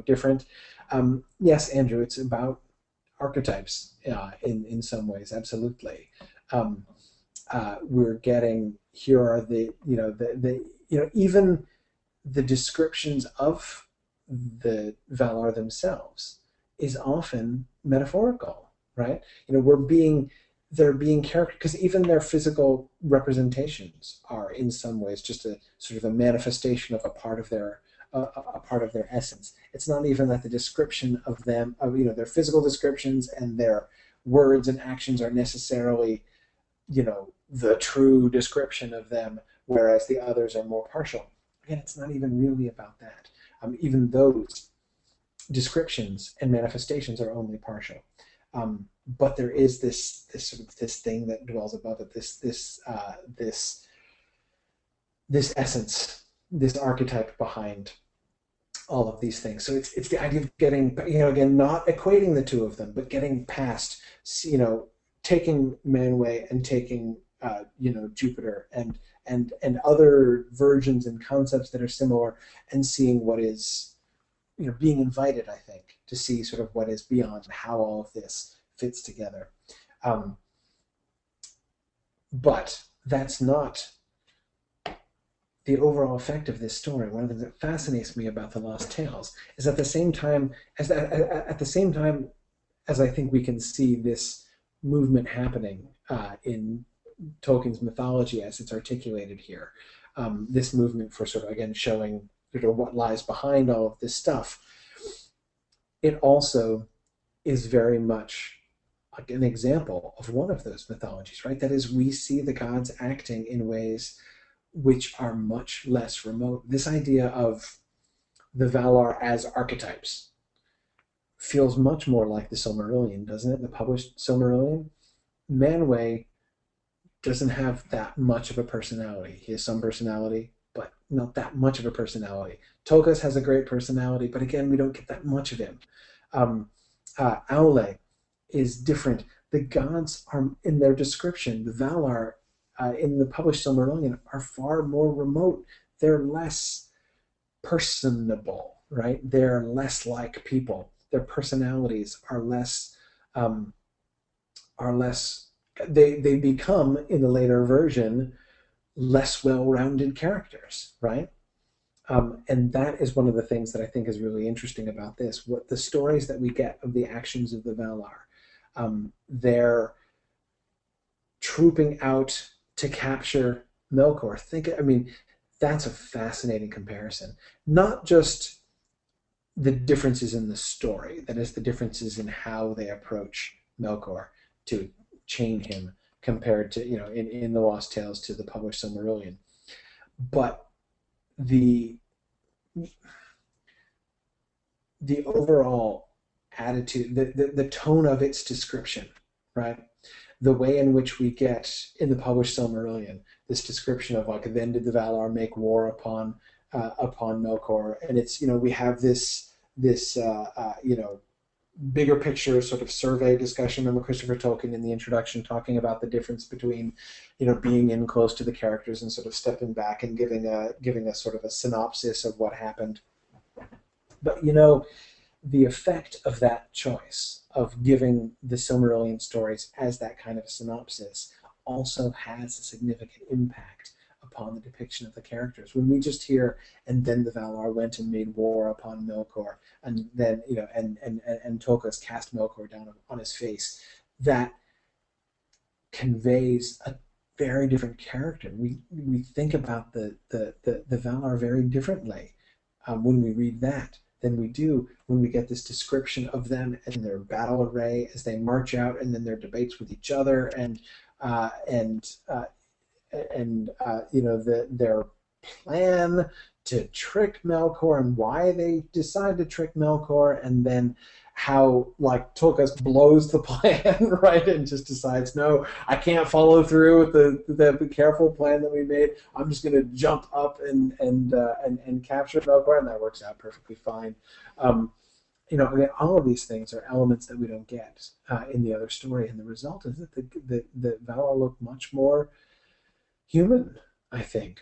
different. Yes, Andrew, it's about archetypes in some ways, absolutely. Um, we're getting, here are even the descriptions of the Valar themselves is often metaphorical, right? They're being character, because even their physical representations are in some ways just a sort of a manifestation of a part of their essence. It's not even that the description of them, their physical descriptions and their words and actions are necessarily, the true description of them, whereas the others are more partial. Again, it's not even really about that. Even those descriptions and manifestations are only partial. But there is this sort of this thing that dwells above it, this essence, this archetype behind all of these things. So it's the idea of getting, again, not equating the two of them, but getting past, taking Manwë and taking Jupiter and other versions and concepts that are similar, and seeing what is, being invited, I think, to see sort of what is beyond, how all of this fits together. But that's not the overall effect of this story. One of the things that fascinates me about the Lost Tales is at the same time as I think we can see this movement happening in Tolkien's mythology as it's articulated here, this movement for sort of, again, showing what lies behind all of this stuff, it also is very much like an example of one of those mythologies, right? That is, we see the gods acting in ways which are much less remote. This idea of the Valar as archetypes feels much more like the Silmarillion, doesn't it? The published Silmarillion. Manwë doesn't have that much of a personality. He has some personality, but not that much of a personality. Tulkas has a great personality, but again, we don't get that much of him. Aule is different. The gods are, in their description, the Valar in the published Silmarillion are far more remote. They're less personable, right? They're less like people. Their personalities are less. They become, in the later version, less well-rounded characters, right? And that is one of the things that I think is really interesting about this. What the stories that we get of the actions of the Valar, they're trooping out to capture Melkor. That's a fascinating comparison. Not just the differences in the story, that is, the differences in how they approach Melkor to chain him compared to, in the Lost Tales to the published Silmarillion. But the overall attitude, the tone of its description, right? The way in which we get in the published Silmarillion this description of, like, then did the Valar make war upon Melkor, and it's, we have this bigger picture sort of survey discussion. Remember Christopher Tolkien in the introduction talking about the difference between, being in close to the characters and sort of stepping back and giving a sort of a synopsis of what happened. But the effect of that choice of giving the Silmarillion stories as that kind of a synopsis also has a significant impact upon the depiction of the characters. When we just hear, and then the Valar went and made war upon Melkor, and then, and Tulkas cast Melkor down on his face, that conveys a very different character. We think about the Valar very differently when we read that than we do when we get this description of them and their battle array as they march out, and then their debates with each other, and their plan to trick Melkor, and why they decide to trick Melkor, and then how, like, Tulkas blows the plan, right, and just decides, no, I can't follow through with the careful plan that we made. I'm just going to jump up and capture Melkor, and that works out perfectly fine. All of these things are elements that we don't get in the other story, and the result is that the Valar look much more human, I think.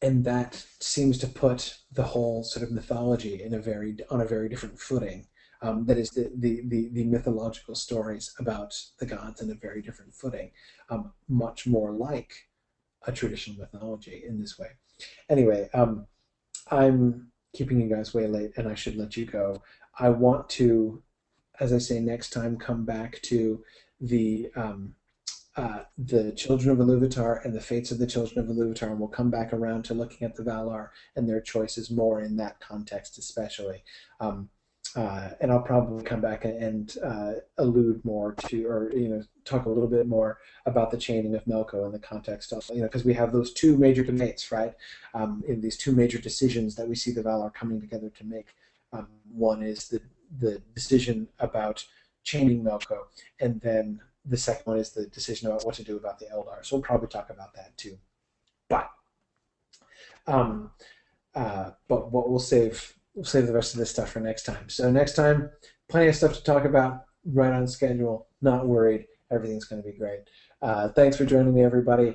And that seems to put the whole sort of mythology on a very different footing. that is the mythological stories about the gods in a very different footing, much more like a traditional mythology in this way. Anyway, I'm keeping you guys way late, and I should let you go. I want to, as I say, next time come back to the children of Iluvatar and the fates of the children of Iluvatar, and we'll come back around to looking at the Valar and their choices more in that context, especially. And I'll probably come back and allude more to, or talk a little bit more about the chaining of Melko in the context of, because we have those two major debates, right? In these two major decisions that we see the Valar coming together to make. One is the decision about chaining Melko, and then the second one is the decision about what to do about the Eldar. So we'll probably talk about that too. But what we'll save the rest of this stuff for next time. So next time, plenty of stuff to talk about, right on schedule, not worried. Everything's going to be great. Thanks for joining me, everybody.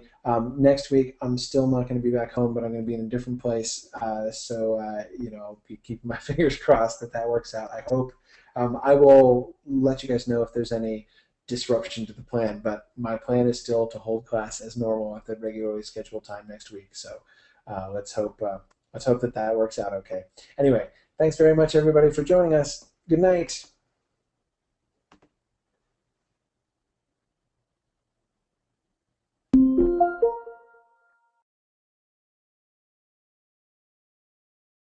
Next week, I'm still not going to be back home, but I'm going to be in a different place. So I'll be keeping my fingers crossed that works out. I hope. I will let you guys know if there's any disruption to the plan, but my plan is still to hold class as normal at the regularly scheduled time next week. So let's hope that works out okay. Anyway, thanks very much, everybody, for joining us. Good night.